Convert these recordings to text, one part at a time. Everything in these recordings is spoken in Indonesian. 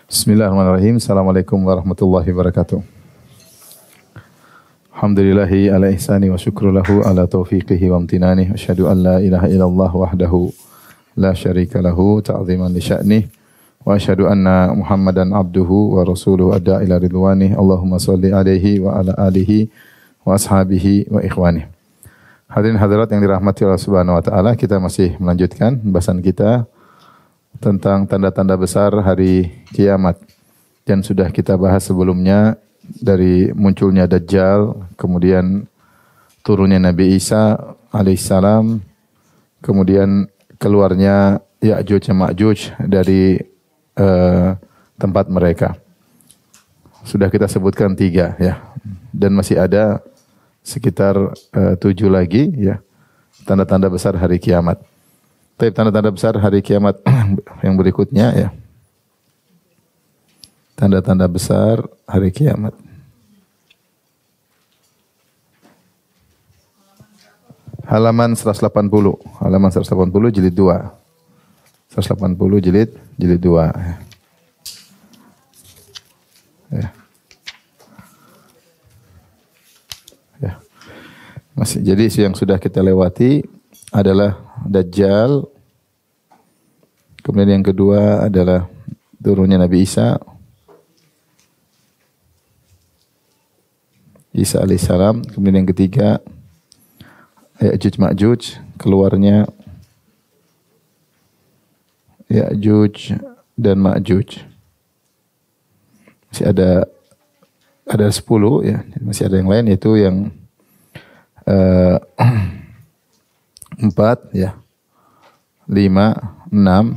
Bismillahirrahmanirrahim. Assalamualaikum warahmatullahi wabarakatuh. Alhamdulillahi ala ihsani wa syukru lahu ala taufiqihi wa amtinani. Asyhadu an la ilaha illallah wahdahu la syarika lahu ta'ziman li sya'nih. Wa asyhadu anna Muhammadan abduhu wa rasuluhu adda ila ridwanih. Allahumma salli alaihi wa ala alihi wa ashabihi wa ikhwanih. Hadirin hadirat yang dirahmati Allah Subhanahu wa taala, kita masih melanjutkan pembahasan kita tentang tanda-tanda besar hari kiamat. Dan sudah kita bahas sebelumnya dari munculnya Dajjal, kemudian turunnya Nabi Isa alaihissalam, kemudian keluarnya Ya'juj dan Ma'juj dari tempat mereka. Sudah kita sebutkan 3 ya. Dan masih ada sekitar 7 lagi ya, tanda-tanda besar hari kiamat. Tapi tanda-tanda besar hari kiamat yang berikutnya ya. Tanda-tanda besar hari kiamat. Halaman 180. Halaman 180 jilid 2. 180 jilid 2. Ya. Ya. Masih, jadi yang sudah kita lewati adalah Dajjal. Kemudian yang kedua adalah turunnya Nabi Isa alaihissalam. Kemudian yang ketiga Ya'juj Ma'juj, keluarnya Ya'juj dan Ma'juj. Masih ada 10 ya, masih ada yang lain, yaitu yang 4 ya, 5, 6,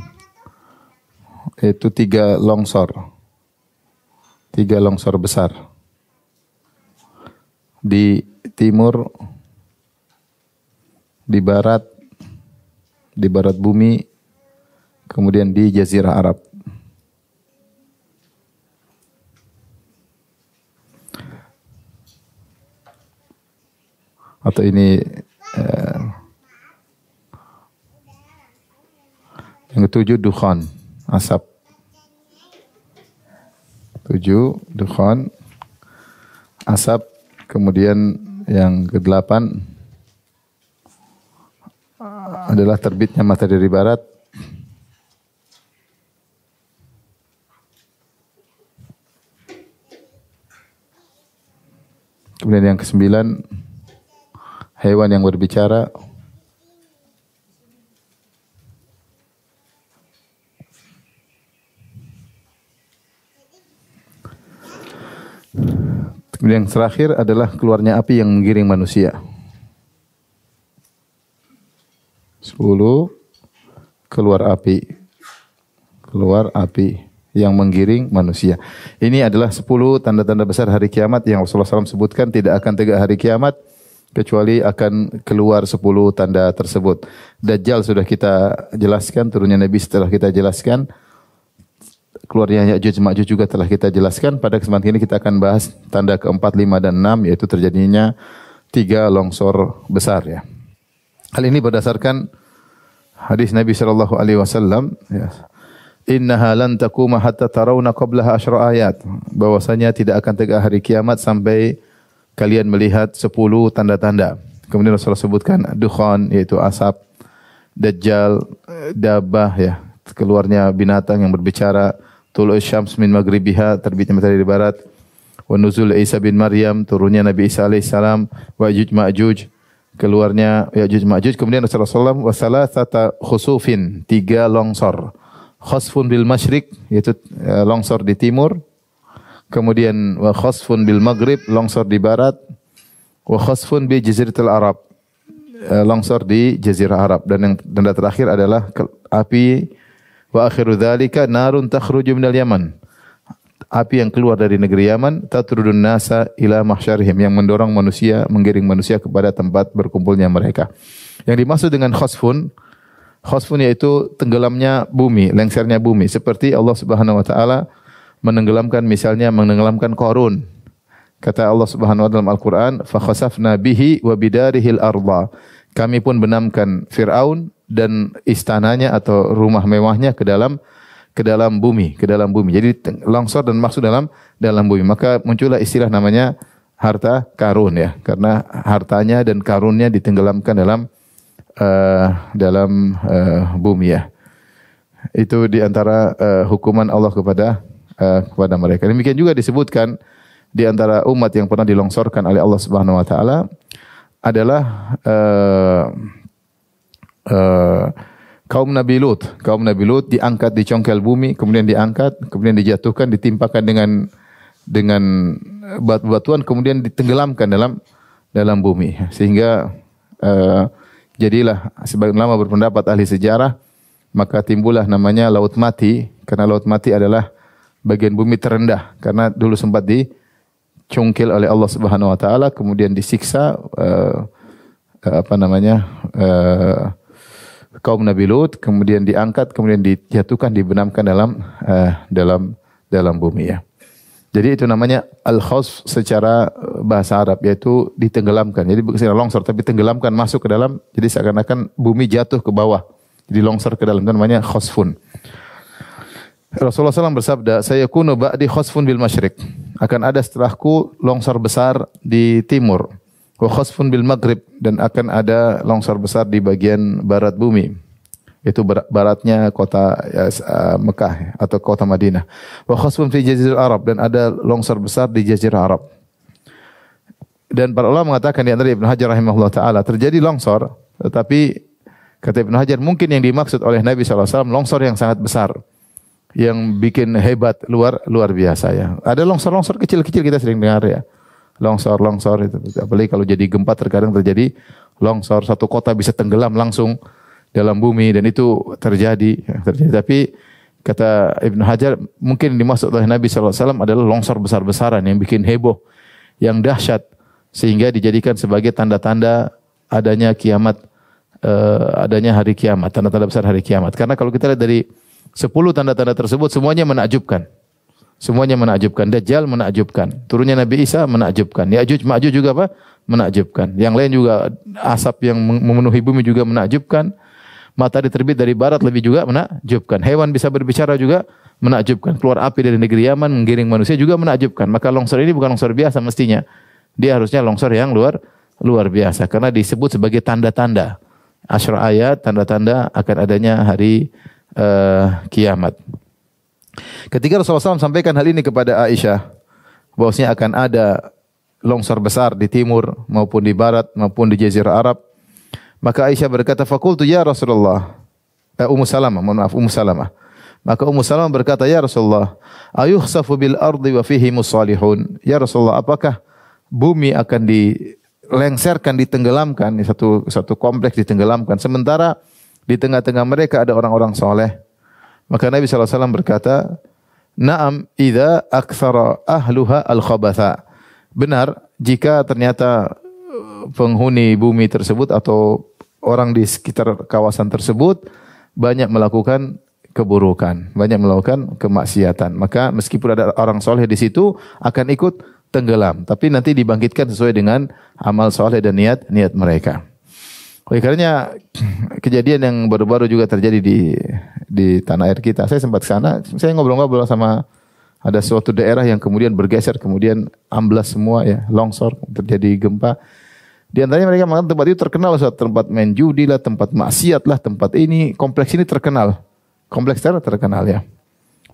itu 3 longsor. 3 longsor besar. Di timur, di barat bumi, kemudian di Jazirah Arab. Atau ini yang ke-7 dukhan, asap. 7 dukhan, asap. Kemudian yang ke-8 adalah terbitnya matahari dari barat. Kemudian yang ke-9 hewan yang berbicara. Kemudian yang terakhir adalah keluarnya api yang menggiring manusia. 10 keluar api yang menggiring manusia. Ini adalah 10 tanda-tanda besar hari kiamat yang Rasulullah SAW sebutkan tidak akan tegak hari kiamat kecuali akan keluar 10 tanda tersebut. Dajjal sudah kita jelaskan, turunnya Nabi setelah kita jelaskan. Keluarnya Ya'juj Ma'juj juga telah kita jelaskan. Pada kesempatan ini kita akan bahas tanda ke-4, 5 dan 6, yaitu terjadinya 3 longsor besar ya. Hal ini berdasarkan hadis Nabi sallallahu alaihi wasallam ya. Innaha lan taquma hatta tarawna qablaha asyra ayat. Bahwasanya tidak akan tegak hari kiamat sampai kalian melihat 10 tanda-tanda. Kemudian Rasulullah sebutkan dukhan, yaitu asap, Dajjal, dabah ya, keluarnya binatang yang berbicara, tulu'us syams min maghribiha, terbitnya matahari dari barat, wa nuzul Isa bin Maryam, turunnya Nabi Isa alaihissalam, wa Ya'juj Ma'juj, keluarnya Ya'juj Ma'juj. Kemudian Rasulullah SAW wa salasata khusufin, 3 longsor. Khasfun bil masyriq, yaitu longsor di timur. Kemudian wa khasfun bil maghrib, longsor di barat. Wa khasfun bi jaziratil Arab, longsor di Jazirah Arab. Dan yang tanda terakhir adalah api. Wa akhiru dzalika narun takhruju minal Yaman. Api yang keluar dari negeri Yaman, tatrudun nasa ila mahsyarihim, yang mendorong manusia, menggiring manusia kepada tempat berkumpulnya mereka. Yang dimaksud dengan khasfun yaitu tenggelamnya bumi, lengsernya bumi, seperti Allah Subhanahu wa taala menenggelamkan Qarun. Kata Allah Subhanahu wa taala dalam Al-Qur'an, fa khasafna bihi wa bidarihil arda. Kami pun benamkan Fir'aun dan istananya atau rumah mewahnya ke dalam ke dalam bumi, ke dalam bumi. Jadi longsor dan masuk dalam bumi. Maka muncullah istilah namanya harta karun ya, karena hartanya dan karunnya ditenggelamkan dalam bumi ya. Itu di antara hukuman Allah kepada mereka. Demikian juga disebutkan di antara umat yang pernah dilongsorkan oleh Allah Subhanahu wa taala adalah kaum Nabi Lut. Kaum Nabi Lut diangkat di congkel bumi, kemudian diangkat, kemudian dijatuhkan, ditimpakan dengan batu-batuan, kemudian ditenggelamkan dalam bumi. Sehingga jadilah sebagian ulama berpendapat ahli sejarah, maka timbullah namanya Laut Mati, karena Laut Mati adalah bagian bumi terendah, karena dulu sempat dicongkel oleh Allah Subhanahu wa taala, kemudian disiksa kaum Nabi Lut, kemudian diangkat, kemudian dijatuhkan, dibenamkan dalam bumi ya. Jadi itu namanya al-khasf secara bahasa Arab, yaitu ditenggelamkan. Jadi bukan longsor tapi tenggelamkan masuk ke dalam, jadi seakan-akan bumi jatuh ke bawah. Jadi longsor ke dalam, itu namanya khasfun. Rasulullah SAW bersabda, sayakunu ba'di khasfun bil masyriq. Akan ada setelahku longsor besar di timur. Wa khasfun bil maghrib, dan akan ada longsor besar di bagian barat bumi. Itu baratnya kota Mekah atau kota Madinah. Wa khasfun fi jazirah Arab, dan ada longsor besar di jazirah Arab. Dan para ulama mengatakan di antara Ibnu Hajar rahimahullah taala terjadi longsor, tetapi kata Ibnu Hajar mungkin yang dimaksud oleh Nabi SAW longsor yang sangat besar, yang bikin hebat, luar biasa ya. Ada longsor-longsor kecil-kecil kita sering dengar ya. Longsor itu, apalagi kalau jadi gempa terkadang terjadi longsor, satu kota bisa tenggelam langsung dalam bumi, dan itu terjadi. Tapi kata Ibnu Hajar mungkin dimaksud oleh Nabi SAW adalah longsor besar-besaran yang bikin heboh, yang dahsyat, sehingga dijadikan sebagai tanda-tanda adanya kiamat, adanya hari kiamat, tanda-tanda besar hari kiamat. Karena kalau kita lihat dari 10 tanda-tanda tersebut semuanya menakjubkan. Semuanya menakjubkan. Dajjal menakjubkan. Turunnya Nabi Isa menakjubkan. Ya'juj Ma'juj juga apa? Menakjubkan. Yang lain juga, asap yang memenuhi bumi juga menakjubkan. Matahari terbit dari barat lebih juga menakjubkan. Hewan bisa berbicara juga menakjubkan. Keluar api dari negeri Yaman menggiring manusia juga menakjubkan. Maka longsor ini bukan longsor biasa mestinya. Dia harusnya longsor yang luar biasa. Karena disebut sebagai tanda-tanda. Asyra ayat, tanda-tanda akan adanya hari kiamat. Ketika Rasulullah SAW sampaikan hal ini kepada Aisyah, bahwasanya akan ada longsor besar di timur maupun di barat maupun di jazirah Arab, maka Aisyah berkata, "Faqultu ya Rasulullah." Ummu Salamah. Maka Ummu Salamah berkata, "Ya Rasulullah, ayukhsafu bil ardi wa fihi mussalihun?" Ya Rasulullah, apakah bumi akan dilengserkan, ditenggelamkan, satu kompleks ditenggelamkan, sementara di tengah-tengah mereka ada orang-orang soleh? Maka Nabi SAW berkata, "Na'am idza aktsara ahluha al-khabatha." Benar jika ternyata penghuni bumi tersebut atau orang di sekitar kawasan tersebut banyak melakukan keburukan, banyak melakukan kemaksiatan. Maka meskipun ada orang soleh di situ akan ikut tenggelam, tapi nanti dibangkitkan sesuai dengan amal soleh dan niat mereka. Oleh karenanya kejadian yang baru-baru juga terjadi di tanah air kita. Saya sempat ke sana, saya ngobrol-ngobrol sama ada suatu daerah yang kemudian bergeser, kemudian amblas semua ya, longsor, terjadi gempa. Di antaranya mereka mengatakan tempat itu terkenal, tempat main judi lah, tempat maksiat lah, tempat ini, kompleks ini terkenal. Kompleks terkenal ya.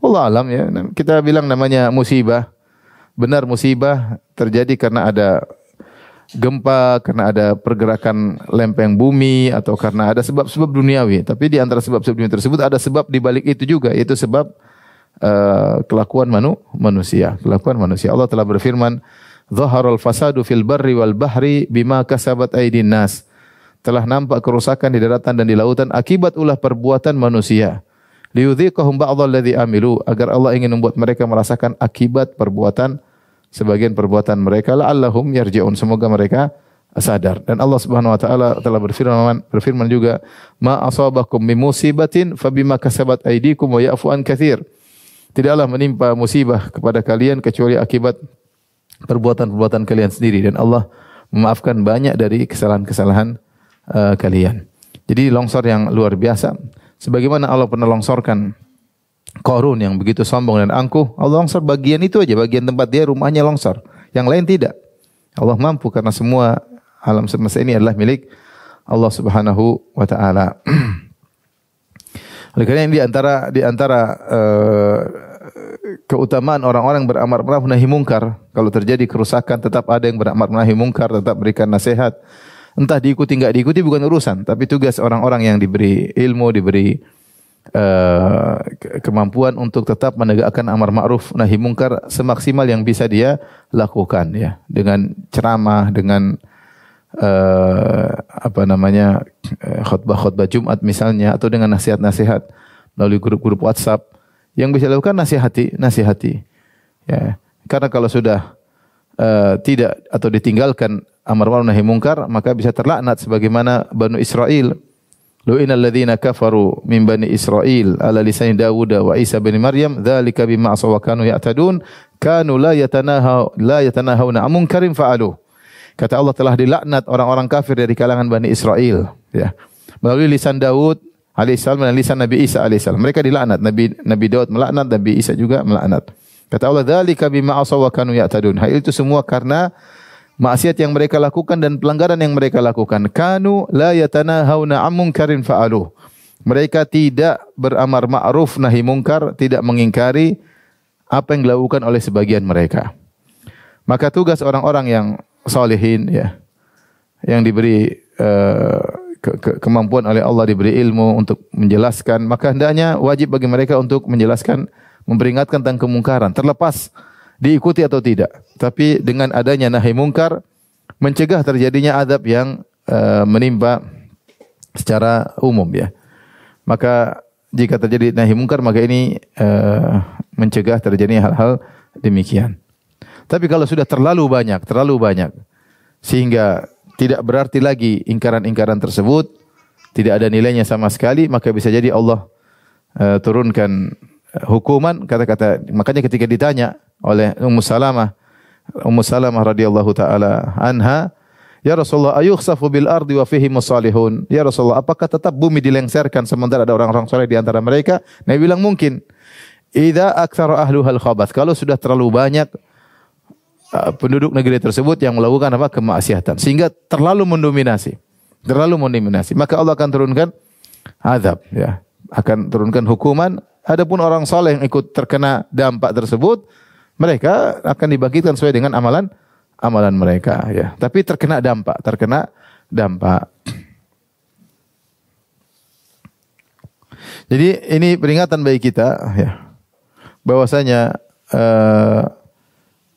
Wallah alam ya, kita bilang namanya musibah. Benar musibah terjadi karena ada gempa, karena ada pergerakan lempeng bumi, atau karena ada sebab-sebab duniawi. Tapi di antara sebab-sebab dunia tersebut ada sebab di balik itu juga, yaitu sebab kelakuan manusia. Kelakuan manusia. Allah telah berfirman, "Dhaharal fasadu fil barri wal bahri bima kasabat aydin nas." Telah nampak kerusakan di daratan dan di lautan akibat ulah perbuatan manusia. Liyudhiqahum ba'dalladzi amilu, agar Allah ingin membuat mereka merasakan akibat perbuatan, sebagian perbuatan mereka, la'allahum yarji'un, semoga mereka sadar. Dan Allah Subhanahu wa taala telah berfirman juga, "Ma asabakum min musibatin fabima kasabat aydikum wa ya'fu an katsir." Tidaklah menimpa musibah kepada kalian kecuali akibat perbuatan-perbuatan kalian sendiri, dan Allah memaafkan banyak dari kesalahan-kesalahan kalian. Jadi longsor yang luar biasa. Sebagaimana Allah pernah longsorkan Qarun yang begitu sombong dan angkuh, Allah longsor bagian itu aja, bagian tempat dia rumahnya longsor. Yang lain tidak. Allah mampu karena semua alam semesta ini adalah milik Allah Subhanahu wa taala. Oleh karena ini di antara keutamaan orang-orang beramar ma'ruf nahi mungkar, kalau terjadi kerusakan tetap ada yang beramar nahi mungkar, tetap berikan nasihat. Entah diikuti enggak diikuti bukan urusan, tapi tugas orang-orang yang diberi ilmu, diberi kemampuan untuk tetap menegakkan amar ma'ruf nahi mungkar semaksimal yang bisa dia lakukan ya, dengan ceramah, dengan khutbah-khutbah Jumat misalnya, atau dengan nasihat-nasihat melalui grup-grup WhatsApp. Yang bisa dilakukan nasihati ya. Karena kalau sudah tidak atau ditinggalkan amar ma'ruf nahi mungkar, maka bisa terlaknat sebagaimana Banu Israel. Lu'inal ladzina kafaru min bani Israil ala lisani Dawud wa Isa bin Maryam dzalika bima asaw wa kanu ya'tadun kanu la yatanahawna 'an munkarin fa'aluh. Kata Allah, telah dilaknat orang-orang kafir dari kalangan Bani Israel ya, melalui lisan Daud alaihissalam dan lisan Nabi Isa alaihissalam. Mereka dilaknat, Nabi Daud melaknat, Nabi Isa juga melaknat. Kata Allah, dzalika bima asaw wa kanu ya'tadun. Hal itu semua karena maksiat yang mereka lakukan dan pelanggaran yang mereka lakukan. Kanu la yatanahawna 'an munkarin fa'aluh. Mereka tidak beramar ma'ruf nahi mungkar, tidak mengingkari apa yang dilakukan oleh sebagian mereka. Maka tugas orang-orang yang salihin ya, yang diberi kemampuan oleh Allah, diberi ilmu untuk menjelaskan, maka hendaknya wajib bagi mereka untuk menjelaskan, memperingatkan tentang kemungkaran, terlepas diikuti atau tidak. Tapi dengan adanya nahi mungkar mencegah terjadinya azab yang menimpa secara umum ya. Maka jika terjadi nahi mungkar, maka ini mencegah terjadinya hal-hal demikian. Tapi kalau sudah terlalu banyak sehingga tidak berarti lagi ingkaran-ingkaran tersebut, tidak ada nilainya sama sekali, maka bisa jadi Allah turunkan hukuman. Makanya ketika ditanya oleh Ummu Salamah radhiyallahu taala anha, "Ya Rasulullah, ayukhsafu bil ardi wa fihi musalihun?" Ya Rasulullah, apakah tetap bumi dilengserkan sementara ada orang-orang saleh di antara mereka? Nabi bilang mungkin. Idza aktsara ahluhal khabath, kalau sudah terlalu banyak penduduk negeri tersebut yang melakukan kemaksiatan sehingga terlalu mendominasi, maka Allah akan turunkan azab ya, akan turunkan hukuman. Adapun orang saleh yang ikut terkena dampak tersebut, mereka akan dibangkitkan sesuai dengan amalan mereka ya, tapi terkena dampak. Jadi ini peringatan bagi kita ya, bahwasanya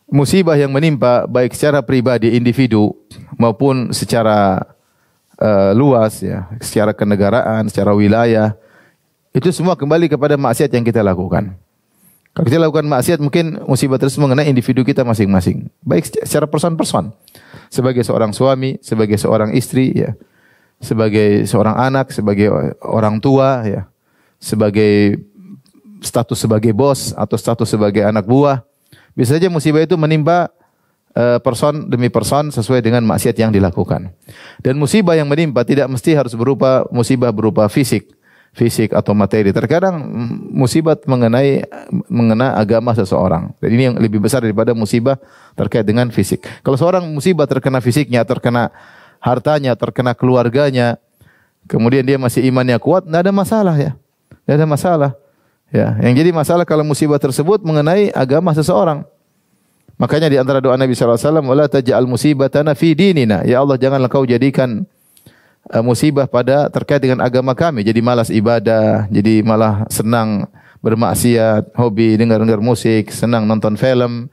musibah yang menimpa baik secara pribadi individu maupun secara luas ya, secara kenegaraan, secara wilayah, itu semua kembali kepada maksiat yang kita lakukan. Kalau kita lakukan maksiat, mungkin musibah tersebut mengenai individu kita masing-masing, baik secara person-person, sebagai seorang suami, sebagai seorang istri ya, sebagai seorang anak, sebagai orang tua ya, sebagai status sebagai bos atau status sebagai anak buah. Bisa saja musibah itu menimpa person demi person sesuai dengan maksiat yang dilakukan. Dan musibah yang menimpa tidak mesti harus berupa musibah berupa fisik atau materi. Terkadang musibah mengena agama seseorang. Dan ini yang lebih besar daripada musibah terkait dengan fisik. Kalau seorang musibah terkena fisiknya, terkena hartanya, terkena keluarganya, kemudian dia masih imannya kuat, tidak ada masalah ya. Tidak ada masalah. Ya, yang jadi masalah kalau musibah tersebut mengenai agama seseorang. Makanya di antara doa Nabi sallallahu alaihi wasallam, "Wala taj'al musibatana fi dinina." Ya Allah, janganlah kau jadikan musibah terkait dengan agama kami. Jadi malas ibadah, jadi malah senang bermaksiat, hobi dengar musik, senang nonton film,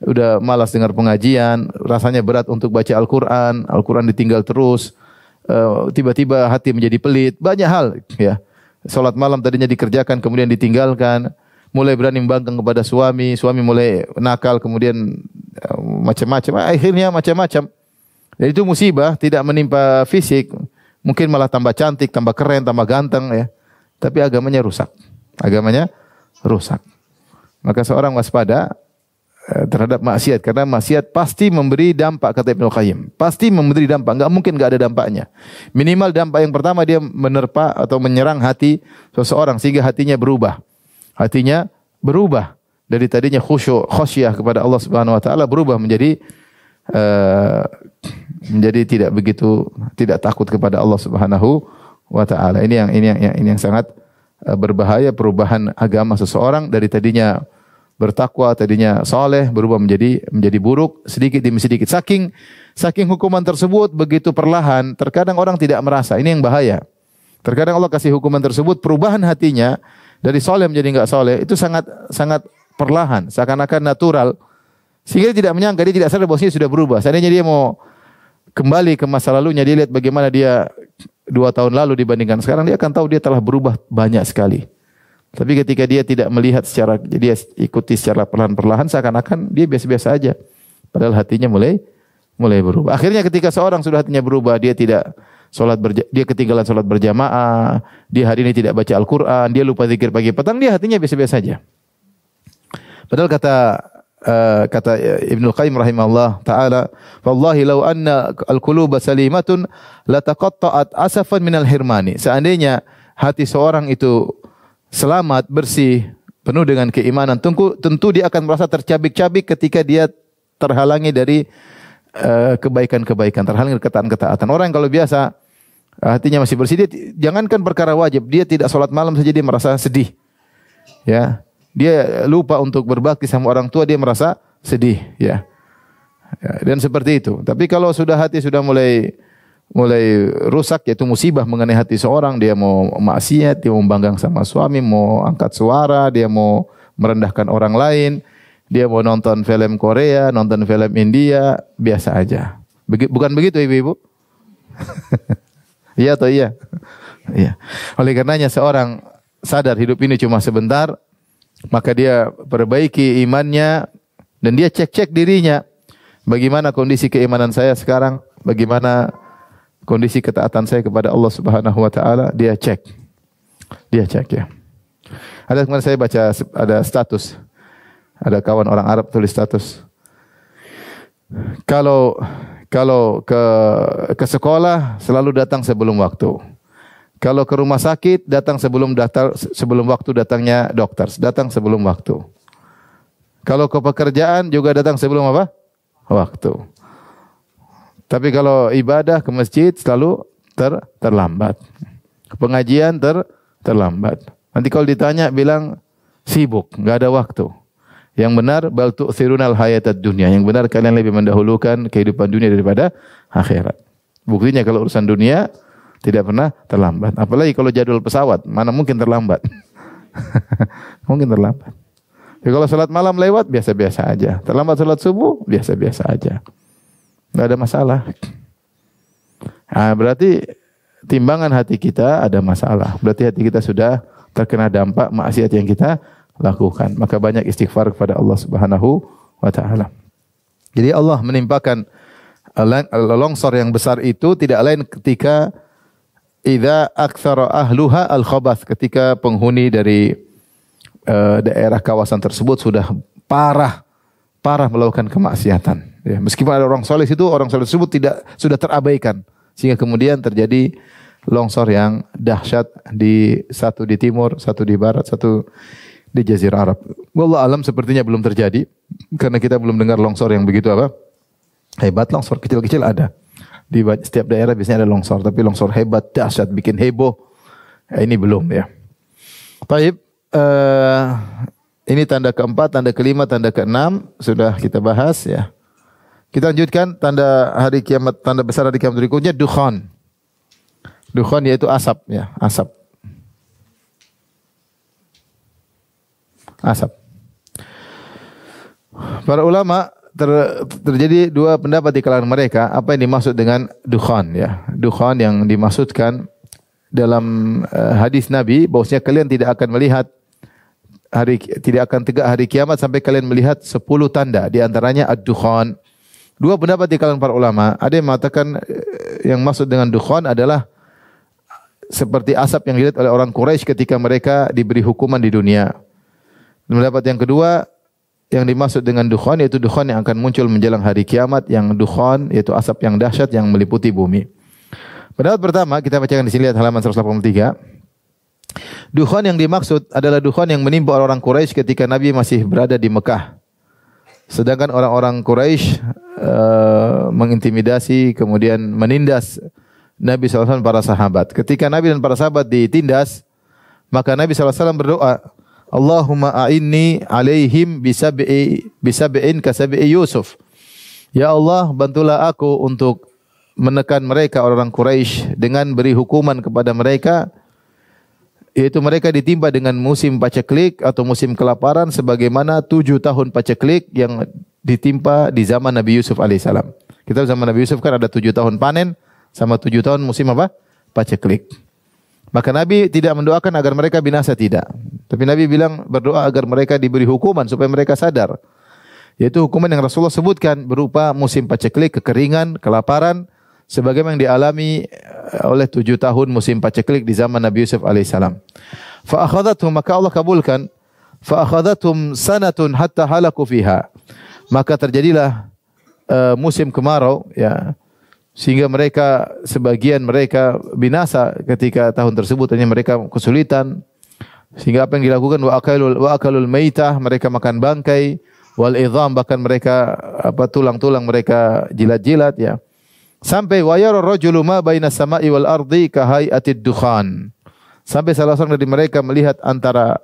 udah malas dengar pengajian, rasanya berat untuk baca Al-Quran ditinggal terus, tiba-tiba hati menjadi pelit, banyak hal ya. Salat malam tadinya dikerjakan kemudian ditinggalkan, mulai berani membangkang kepada suami mulai nakal, kemudian macam-macam, akhirnya macam-macam. Dan itu musibah tidak menimpa fisik, mungkin malah tambah cantik, tambah keren, tambah ganteng ya. Tapi agamanya rusak. Maka seorang waspada terhadap maksiat, karena maksiat pasti memberi dampak, kata Ibnu Qayyim. Pasti memberi dampak, enggak mungkin enggak ada dampaknya. Minimal dampak yang pertama, dia menerpa atau menyerang hati seseorang sehingga hatinya berubah. Hatinya berubah dari tadinya khusyuk, khasyah kepada Allah Subhanahu wa taala berubah menjadi tidak begitu, tidak takut kepada Allah Subhanahu wa taala. Ini yang sangat berbahaya, perubahan agama seseorang dari tadinya bertakwa, tadinya saleh berubah menjadi buruk sedikit demi sedikit. Saking hukuman tersebut begitu perlahan, terkadang orang tidak merasa. Ini yang bahaya. Terkadang Allah kasih hukuman tersebut, perubahan hatinya dari saleh menjadi enggak saleh itu sangat perlahan, seakan-akan natural. Sehingga dia tidak menyangka, dia tidak sadar bahwa dia sudah berubah. Seandainya dia mau kembali ke masa lalunya, dia lihat bagaimana dia 2 tahun lalu dibandingkan sekarang, dia akan tahu dia telah berubah banyak sekali. Tapi ketika dia tidak melihat dia ikuti secara perlahan-perlahan, seakan-akan dia biasa-biasa aja. Padahal hatinya mulai berubah. Akhirnya ketika seorang sudah hatinya berubah, dia dia ketinggalan salat berjamaah, dia hari ini tidak baca Al-Quran, dia lupa zikir pagi petang, dia hatinya biasa-biasa aja. Padahal kata Ibnu Qayyim rahimahullah taala, "Wallahi law anna al-quluba salimatun lataqatta'at asafan minal hirmani." Seandainya hati seorang itu selamat, bersih, penuh dengan keimanan, tentu dia akan merasa tercabik-cabik ketika dia terhalangi dari kebaikan-kebaikan, terhalangi dari ketaatan-ketaatan. Orang yang kalau biasa hatinya masih bersih, dia jangankan perkara wajib, dia tidak salat malam saja dia merasa sedih. Ya. Dia lupa untuk berbakti sama orang tua, dia merasa sedih, ya. Dan seperti itu. Tapi kalau hati sudah mulai rusak, yaitu musibah mengenai hati seorang, dia mau maksiat, dia mau membanggang sama suami, mau angkat suara, dia mau merendahkan orang lain, dia mau nonton film Korea, nonton film India, biasa aja. Bukan begitu ibu-ibu? Iya atau iya? Iya. Oleh karenanya seorang sadar hidup ini cuma sebentar, maka dia perbaiki imannya dan dia cek-cek dirinya. Bagaimana kondisi keimanan saya sekarang? Bagaimana kondisi ketaatan saya kepada Allah Subhanahu wa taala? Dia cek. Ya. Ada kemarin saya baca ada status. Ada kawan orang Arab tulis status. Kalau ke sekolah selalu datang sebelum waktu. Kalau ke rumah sakit datang sebelum waktu datangnya dokter, datang sebelum waktu. Kalau ke pekerjaan juga datang sebelum apa? Waktu. Tapi kalau ibadah ke masjid selalu terlambat. Ke pengajian terlambat. Nanti kalau ditanya bilang sibuk, enggak ada waktu. Yang benar bal tu'thirunal hayatad dunya. Yang benar kalian lebih mendahulukan kehidupan dunia daripada akhirat. Buktinya kalau urusan dunia tidak pernah terlambat. Apalagi kalau jadwal pesawat, mana mungkin terlambat. Mungkin terlambat. Ya, kalau salat malam lewat, biasa-biasa aja. Terlambat salat subuh, biasa-biasa aja. Tidak ada masalah. Nah, berarti timbangan hati kita ada masalah. Berarti hati kita sudah terkena dampak maksiat yang kita lakukan. Maka banyak istighfar kepada Allah Subhanahu wa taala. Jadi Allah menimpakan longsor yang besar itu tidak lain ketika idza aktsara ahluha al-khabath, ketika penghuni dari daerah kawasan tersebut sudah parah melakukan kemaksiatan. Ya, meskipun ada orang soleh tersebut sudah terabaikan sehingga kemudian terjadi longsor yang dahsyat satu di timur, satu di barat, satu di Jazirah Arab. Wallahu alam sepertinya belum terjadi karena kita belum dengar longsor yang begitu hebat. Longsor kecil-kecil ada. Di setiap daerah biasanya ada longsor, tapi longsor hebat, dahsyat, bikin heboh. Ini belum ya. Baik, ini tanda keempat, tanda kelima, tanda keenam sudah kita bahas ya. Kita lanjutkan tanda hari kiamat, tanda besar hari kiamat berikutnya dukhan. Dukhan yaitu asap ya, asap. Para ulama terjadi dua pendapat di kalangan mereka apa yang dimaksud dengan dukhan ya. Dukhan yang dimaksudkan dalam hadis Nabi bahwasanya kalian tidak akan tegak hari kiamat sampai kalian melihat 10 tanda, di antaranya ad-dukhan. Dua pendapat di kalangan para ulama, ada yang mengatakan yang maksud dengan dukhan adalah seperti asap yang dilihat oleh orang Quraisy ketika mereka diberi hukuman di dunia. Pendapat yang kedua, yang dimaksud dengan dukhan yaitu dukhan yang akan muncul menjelang hari kiamat, yang dukhan yaitu asap yang dahsyat yang meliputi bumi. Pendapat pertama kita bacakan di sini, lihat halaman 183. Dukhan yang dimaksud adalah dukhan yang menimpa orang-orang Quraisy ketika Nabi masih berada di Mekah. Sedangkan orang-orang Quraisy mengintimidasi kemudian menindas Nabi SAW dan para sahabat. Ketika Nabi dan para sahabat ditindas, maka Nabi SAW berdoa, Allahumma a'inni alaihim bisab'in kasab'i Yusuf. Ya Allah, bantulah aku untuk menekan mereka orang-orang Quraisy dengan beri hukuman kepada mereka, yaitu mereka ditimpa dengan musim paceklik atau musim kelaparan sebagaimana 7 tahun paceklik yang ditimpa di zaman Nabi Yusuf alaihissalam. Kita zaman Nabi Yusuf kan ada 7 tahun panen sama 7 tahun musim apa? Paceklik. Maka Nabi tidak mendoakan agar mereka binasa, tidak. Tapi Nabi bilang berdoa agar mereka diberi hukuman supaya mereka sadar. Yaitu hukuman yang Rasulullah sebutkan berupa musim paceklik, kekeringan, kelaparan, sebagaimana yang dialami oleh 7 tahun musim paceklik di zaman Nabi Yusuf alaihissalam. Fa akhadhathum, maka Allah kabulkan. Fa akhadhathum sanatun hatta halaku fiha. Maka terjadilah musim kemarau, ya, sehingga mereka sebagian mereka binasa ketika tahun tersebut. Hanya mereka kesulitan, sehingga apa yang dilakukan wa akalul maitah, mereka makan bangkai, wal idham, bahkan mereka tulang-tulang mereka jilat-jilat, ya. Sampai wa yara rajulu ma baina samai wal ardi ka hayatid dukhan. Sampai salah seorang dari mereka melihat antara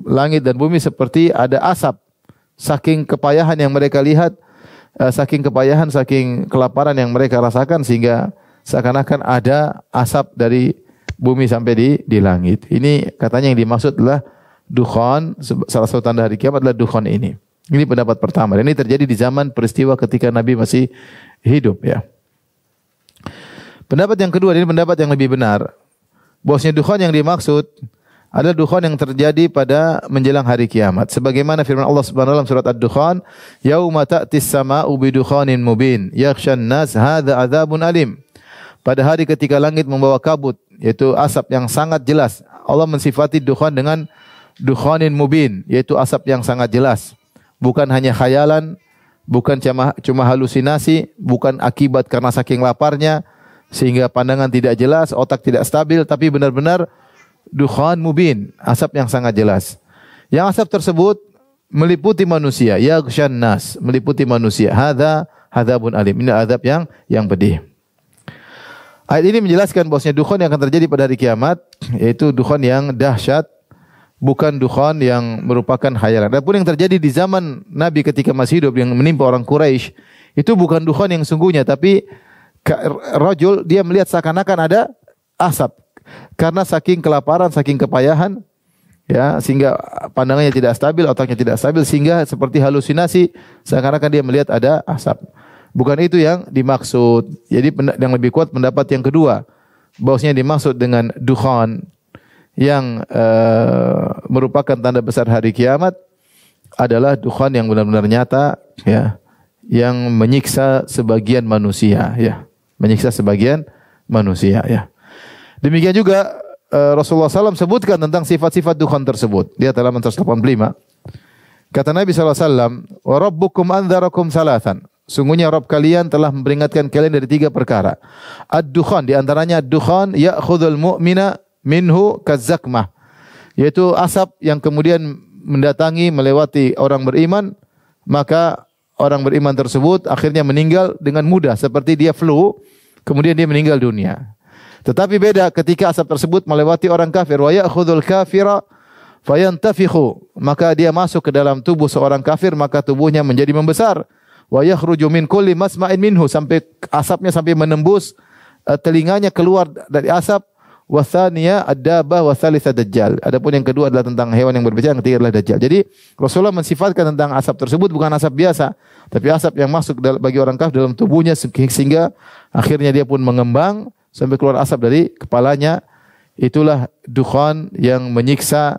langit dan bumi seperti ada asap. Saking kepayahan yang mereka lihat, saking kepayahan, saking kelaparan yang mereka rasakan, sehingga seakan-akan ada asap dari bumi sampai di langit. Ini katanya yang dimaksud adalah dukhan. Salah satu tanda hari kiamat adalah dukhan ini. Ini pendapat pertama. Dan ini terjadi di zaman peristiwa ketika Nabi masih hidup, ya. Pendapat yang kedua, ini pendapat yang lebih benar. Bahwasanya dukhan yang dimaksud adalah dukhan yang terjadi pada menjelang hari kiamat. Sebagaimana firman Allah Subhanahu wa taala surat Ad-Dukhan, "Yauma ta'tis sama'u bidukhanin mubin, yakhshan nas hadza adzabun alim." Pada hari ketika langit membawa kabut, yaitu asap yang sangat jelas. Allah mensifati dukhan dengan dukhanin mubin, yaitu asap yang sangat jelas. Bukan hanya khayalan, bukan cuma halusinasi, bukan akibat karena saking laparnya sehingga pandangan tidak jelas, otak tidak stabil, tapi benar-benar dukhan mubin, asap yang sangat jelas. Yang asap tersebut meliputi manusia, yaghshan nas, meliputi manusia. Hadza hadzabun alim. Ini azab yang pedih. Ayat ini menjelaskan bahwasanya dukhan yang akan terjadi pada hari kiamat yaitu dukhan yang dahsyat, bukan dukhan yang merupakan khayalan. Adapun yang terjadi di zaman Nabi ketika masih hidup yang menimpa orang Quraisy, itu bukan dukhan yang sungguhnya, tapi rajul, dia melihat seakan-akan ada asap karena saking kelaparan, saking kepayahan, ya, sehingga pandangannya tidak stabil, otaknya tidak stabil, sehingga seperti halusinasi, seakan-akan dia melihat ada asap. Bukan itu yang dimaksud. Jadi yang lebih kuat pendapat yang kedua, bahwasanya dimaksud dengan dukhan yang merupakan tanda besar hari kiamat adalah dukhan yang benar-benar nyata, ya, yang menyiksa sebagian manusia, ya. Menyiksa sebagian manusia, ya. Demikian juga Rasulullah SAW sebutkan tentang sifat-sifat dukhan tersebut. Dia halaman 185. Kata Nabi SAW, wa rabbukum anzarakum salatan. Sungguhnya Rabb kalian telah memperingatkan kalian dari 3 perkara. Ad-dukhan, di antaranya dukhan ya'khudhul mu'mina minhu kazzakmah. Yaitu asap yang kemudian mendatangi, melewati orang beriman, maka orang beriman tersebut akhirnya meninggal dengan mudah, seperti dia flu, kemudian dia meninggal dunia. Tetapi beda ketika asap tersebut melewati orang kafir, wa ya'khudhul kafira fayantafikhu, maka dia masuk ke dalam tubuh seorang kafir, maka tubuhnya menjadi membesar. Wa yakhruju min kulli masma'in minhu, sampai asapnya sampai menembus telinganya, keluar dari asap. Wa tsaniya ad-dabah wa tsalitsah dajjal. Adapun yang kedua adalah tentang hewan yang berbicara, yang ketiga adalah dajjal. Jadi Rasulullah mensifatkan tentang asap tersebut bukan asap biasa, tapi asap yang masuk bagi orang kafir dalam tubuhnya sehingga akhirnya dia pun mengembang sampai keluar asap dari kepalanya. Itulah dukhan yang menyiksa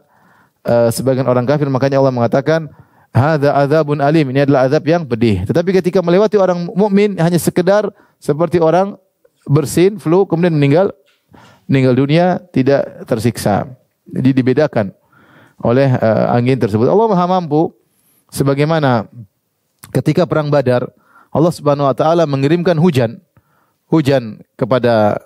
sebagian orang kafir. Makanya Allah mengatakan hadza adzabun alim, ini adalah azab yang pedih. Tetapi ketika melewati orang mukmin hanya sekedar seperti orang bersin, flu, kemudian meninggal dunia, tidak tersiksa. Jadi dibedakan oleh angin tersebut. Allah Maha Mampu, sebagaimana ketika perang Badar, Allah Subhanahu wa taala mengirimkan hujan kepada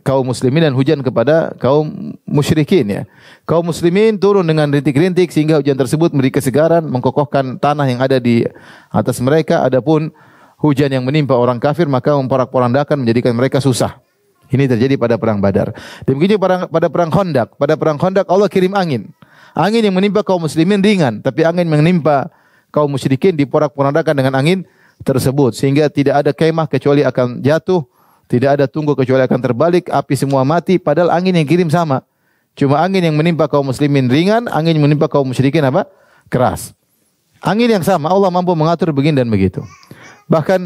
kaum muslimin dan hujan kepada kaum musyrikin ya. Kaum muslimin turun dengan rintik-rintik sehingga hujan tersebut memberi kesegaran, mengkokohkan tanah yang ada di atas mereka. Adapun hujan yang menimpa orang kafir maka memporak-porandakan, menjadikan mereka susah. Ini terjadi pada perang Badar. Demikian juga pada perang Khandaq. Pada perang Khandaq Allah kirim angin. Angin yang menimpa kaum muslimin ringan, tapi angin yang menimpa kaum musyrikin diporak-porandakan dengan angin tersebut sehingga tidak ada kemah kecuali akan jatuh, tidak ada tunggu kecuali akan terbalik, api semua mati, padahal angin yang kirim sama. Cuma angin yang menimpa kaum muslimin ringan, angin yang menimpa kaum musyrikin apa? Keras. Angin yang sama Allah mampu mengatur begini dan begitu. Bahkan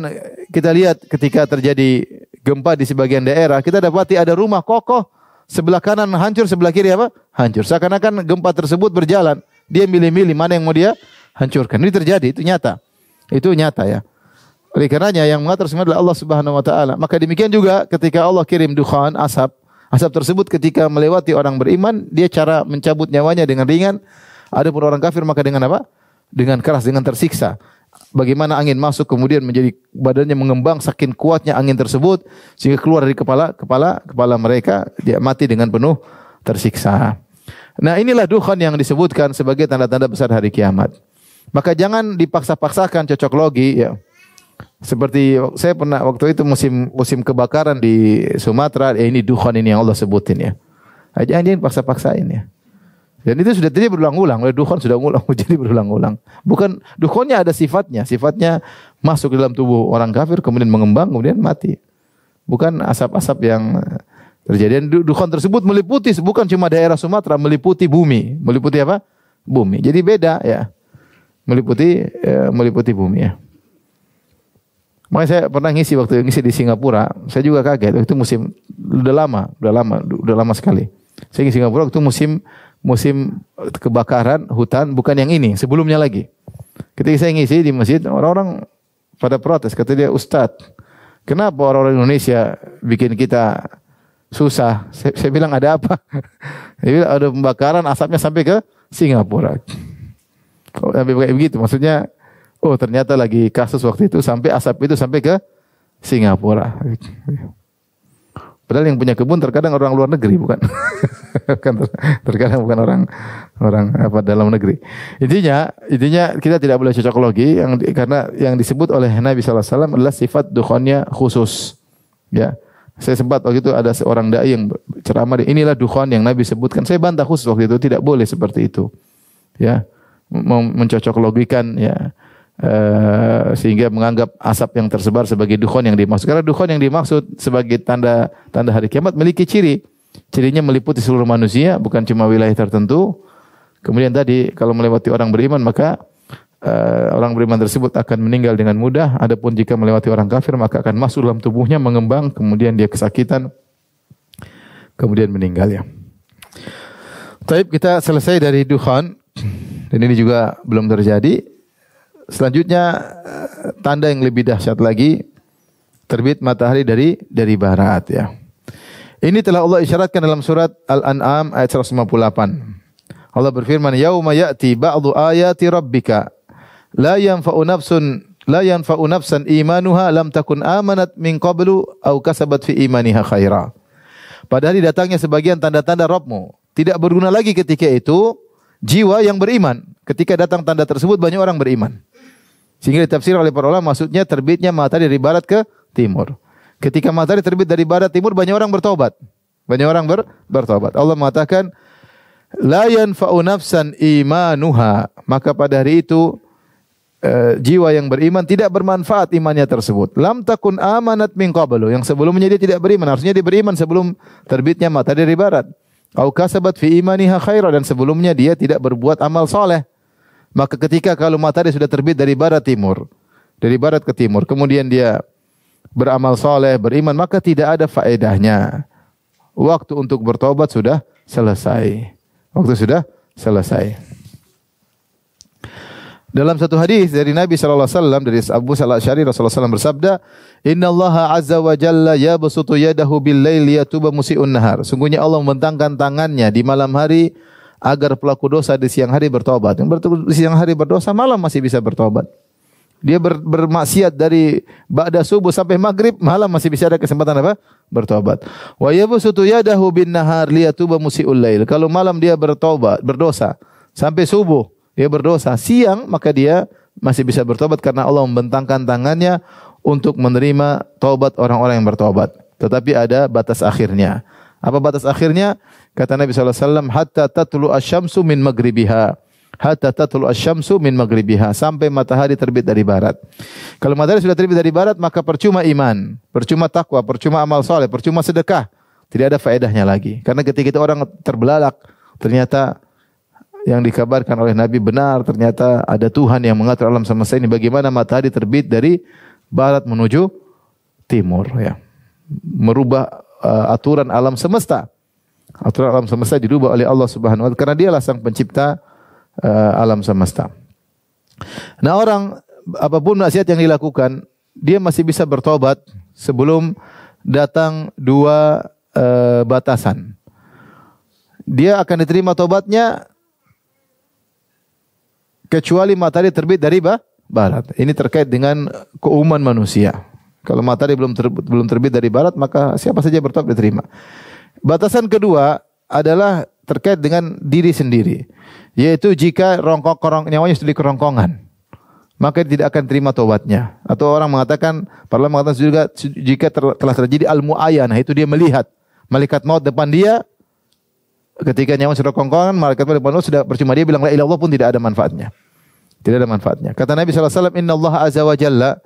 kita lihat ketika terjadi gempa di sebagian daerah, kita dapati ada rumah kokoh, sebelah kanan hancur, sebelah kiri apa? Hancur. Seakan-akan gempa tersebut berjalan. Dia milih-milih mana yang mau dia hancurkan. Ini terjadi, itu nyata. Itu nyata ya. Oleh karenanya yang mengatur semua adalah Allah Subhanahu wa taala. Maka demikian juga ketika Allah kirim dukhan, asap, asap tersebut ketika melewati orang beriman, dia cara mencabut nyawanya dengan ringan. Adapun orang kafir maka dengan apa? Dengan keras, dengan tersiksa. Bagaimana angin masuk kemudian menjadi badannya mengembang saking kuatnya angin tersebut sehingga keluar dari kepala mereka, dia mati dengan penuh tersiksa. Nah, inilah dukhan yang disebutkan sebagai tanda-tanda besar hari kiamat. Maka jangan dipaksa-paksakan cocok logi ya. Seperti saya pernah waktu itu musim kebakaran di Sumatera, ini dukhan ini yang Allah sebutin ya. Jangan paksa-paksain ya. Dan itu sudah terjadi berulang-ulang. Dukhan sudah jadi berulang-ulang. Bukan dukhannya ada sifatnya masuk ke dalam tubuh orang kafir kemudian mengembang kemudian mati. Bukan asap-asap yang terjadi. Dan dukhan tersebut meliputi bukan cuma daerah Sumatera, meliputi bumi. Meliputi apa? Bumi. Jadi beda ya. Meliputi bumi ya. Makanya saya pernah ngisi di Singapura, saya juga kaget. Itu musim udah lama sekali. Saya di Singapura itu musim kebakaran hutan, bukan yang ini, sebelumnya lagi. Ketika saya ngisi di masjid, orang-orang pada protes, kata dia, "Ustadz, kenapa orang-orang Indonesia bikin kita susah?" Saya bilang, "Ada apa?" Dia bilang, "Ada pembakaran, asapnya sampai ke Singapura." Sampai kayak begitu, maksudnya, oh ternyata lagi kasus waktu itu sampai asap itu sampai ke Singapura. Padahal yang punya kebun terkadang orang luar negeri, bukan? Terkadang bukan orang apa dalam negeri. Intinya kita tidak boleh cocok logi karena yang disebut oleh Nabi sallallahu alaihi wasallam adalah sifat dukhannya khusus. Ya. Saya sempat waktu itu ada seorang dai yang ceramah, inilah dukhan yang Nabi sebutkan. Saya bantah khusus waktu itu, tidak boleh seperti itu. Ya. Mencocok logikan ya. Sehingga menganggap asap yang tersebar sebagai dukhan yang dimaksud. Karena dukhan yang dimaksud sebagai tanda hari kiamat memiliki ciri. Cirinya meliputi seluruh manusia, bukan cuma wilayah tertentu. Kemudian tadi kalau melewati orang beriman maka orang beriman tersebut akan meninggal dengan mudah. Adapun jika melewati orang kafir maka akan masuk dalam tubuhnya, mengembang, kemudian dia kesakitan, kemudian meninggal ya. Taib, kita selesai dari dukhan dan ini juga belum terjadi. Selanjutnya tanda yang lebih dahsyat lagi, terbit matahari dari barat ya. Ini telah Allah isyaratkan dalam surat Al-An'am ayat 158. Allah berfirman, "Yauma ya'ti ba'du ayati rabbika la yanfa'u nafsan imanuha lam takun amanat min qablu aw kasabat fi imaniha khaira." Pada hari datangnya sebagian tanda-tanda Rabbmu, tidak berguna lagi ketika itu jiwa yang beriman. Ketika datang tanda tersebut banyak orang beriman. Sehingga ditafsir oleh para ulama maksudnya terbitnya matahari dari barat ke timur. Ketika matahari terbit dari barat timur banyak orang bertobat. Banyak orang bertobat. Allah mengatakan la yanfa'u nafsan imanuha, maka pada hari itu jiwa yang beriman tidak bermanfaat imannya tersebut. Lam takun amanat min qablu, yang sebelumnya dia tidak beriman, harusnya dia beriman sebelum terbitnya matahari dari barat. Au kasabat fi imaniha khaira, dan sebelumnya dia tidak berbuat amal soleh. Maka ketika kalau matahari sudah terbit dari barat ke timur, kemudian dia beramal soleh, beriman, maka tidak ada faedahnya. Waktu untuk bertobat sudah selesai. Dalam satu hadis dari Nabi sallallahu alaihi wasallam dari Abu Sa'id Al-Asy'ari, Rasulullah SAW bersabda, "Innallaha 'azza wa jalla yabsutu yadahu bil-laili yatuba musii'un nahar." Sungguhnya Allah membentangkan tangannya di malam hari agar pelaku dosa di siang hari bertobat. Yang di siang hari berdosa, malam masih bisa bertobat. Dia bermaksiat dari ba'da subuh sampai maghrib, malam masih bisa ada kesempatan apa? Bertobat. Wa yabsutu yadahu bin nahar liyatuba musii'ul lail. Kalau malam dia bertobat, berdosa sampai subuh, dia berdosa, siang maka dia masih bisa bertobat karena Allah membentangkan tangannya untuk menerima taubat orang-orang yang bertobat. Tetapi ada batas akhirnya. Apa batas akhirnya? Kata Nabi sallallahu alaihi wasallam, hatta tatlu asy-syamsu min maghribiha. Hatta tatlu asy-syamsu min maghribiha, sampai matahari terbit dari barat. Kalau matahari sudah terbit dari barat, maka percuma iman, percuma takwa, percuma amal soleh, percuma sedekah. Tidak ada faedahnya lagi. Karena ketika itu orang terbelalak, ternyata yang dikabarkan oleh Nabi benar, ternyata ada Tuhan yang mengatur alam semesta ini. Bagaimana matahari terbit dari barat menuju timur, ya. Merubah aturan alam semesta. Aturan alam semesta dirubah oleh Allah Subhanahu wa taala karena dialah sang pencipta alam semesta. Nah, orang apapun maksiat yang dilakukan, dia masih bisa bertobat sebelum datang dua batasan. Dia akan diterima tobatnya kecuali matahari terbit dari barat. Ini terkait dengan keumuman manusia. Kalau matahari belum terbit dari barat, maka siapa saja bertobat diterima. Batasan kedua adalah terkait dengan diri sendiri, yaitu jika nyawanya sudah di kerongkongan, maka dia tidak akan terima tobatnya. Atau orang mengatakan, para ulama mengatakan juga jika telah terjadi al-mu'ayyanah, itu dia melihat malaikat maut depan dia, ketika nyawa sudah kerongkongan, malaikat maut depan dia sudah percuma, dia bilang la ilaha illallah pun tidak ada manfaatnya. Tidak ada manfaatnya. Kata Nabi sallallahu alaihi wasallam, innallaha azza wa jalla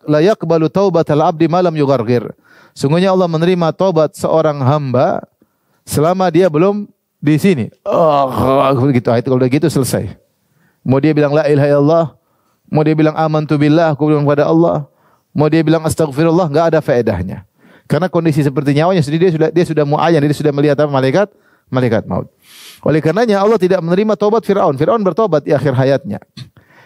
la yaqbalu taubatal abdi ma lam yughargir. Sungguhnya Allah menerima taubat seorang hamba selama dia belum di sini. Begitu. Itu kalau udah gitu selesai. Mau dia bilang la ilaha illallah, mau dia bilang amantu billah, aku bilang kepada Allah, mau dia bilang astagfirullah, enggak ada faedahnya. Karena kondisi seperti nyawanya dia sudah muayyan, dia sudah melihat apa? Malaikat maut. Oleh karenanya Allah tidak menerima taubat Firaun. Firaun bertobat di akhir hayatnya.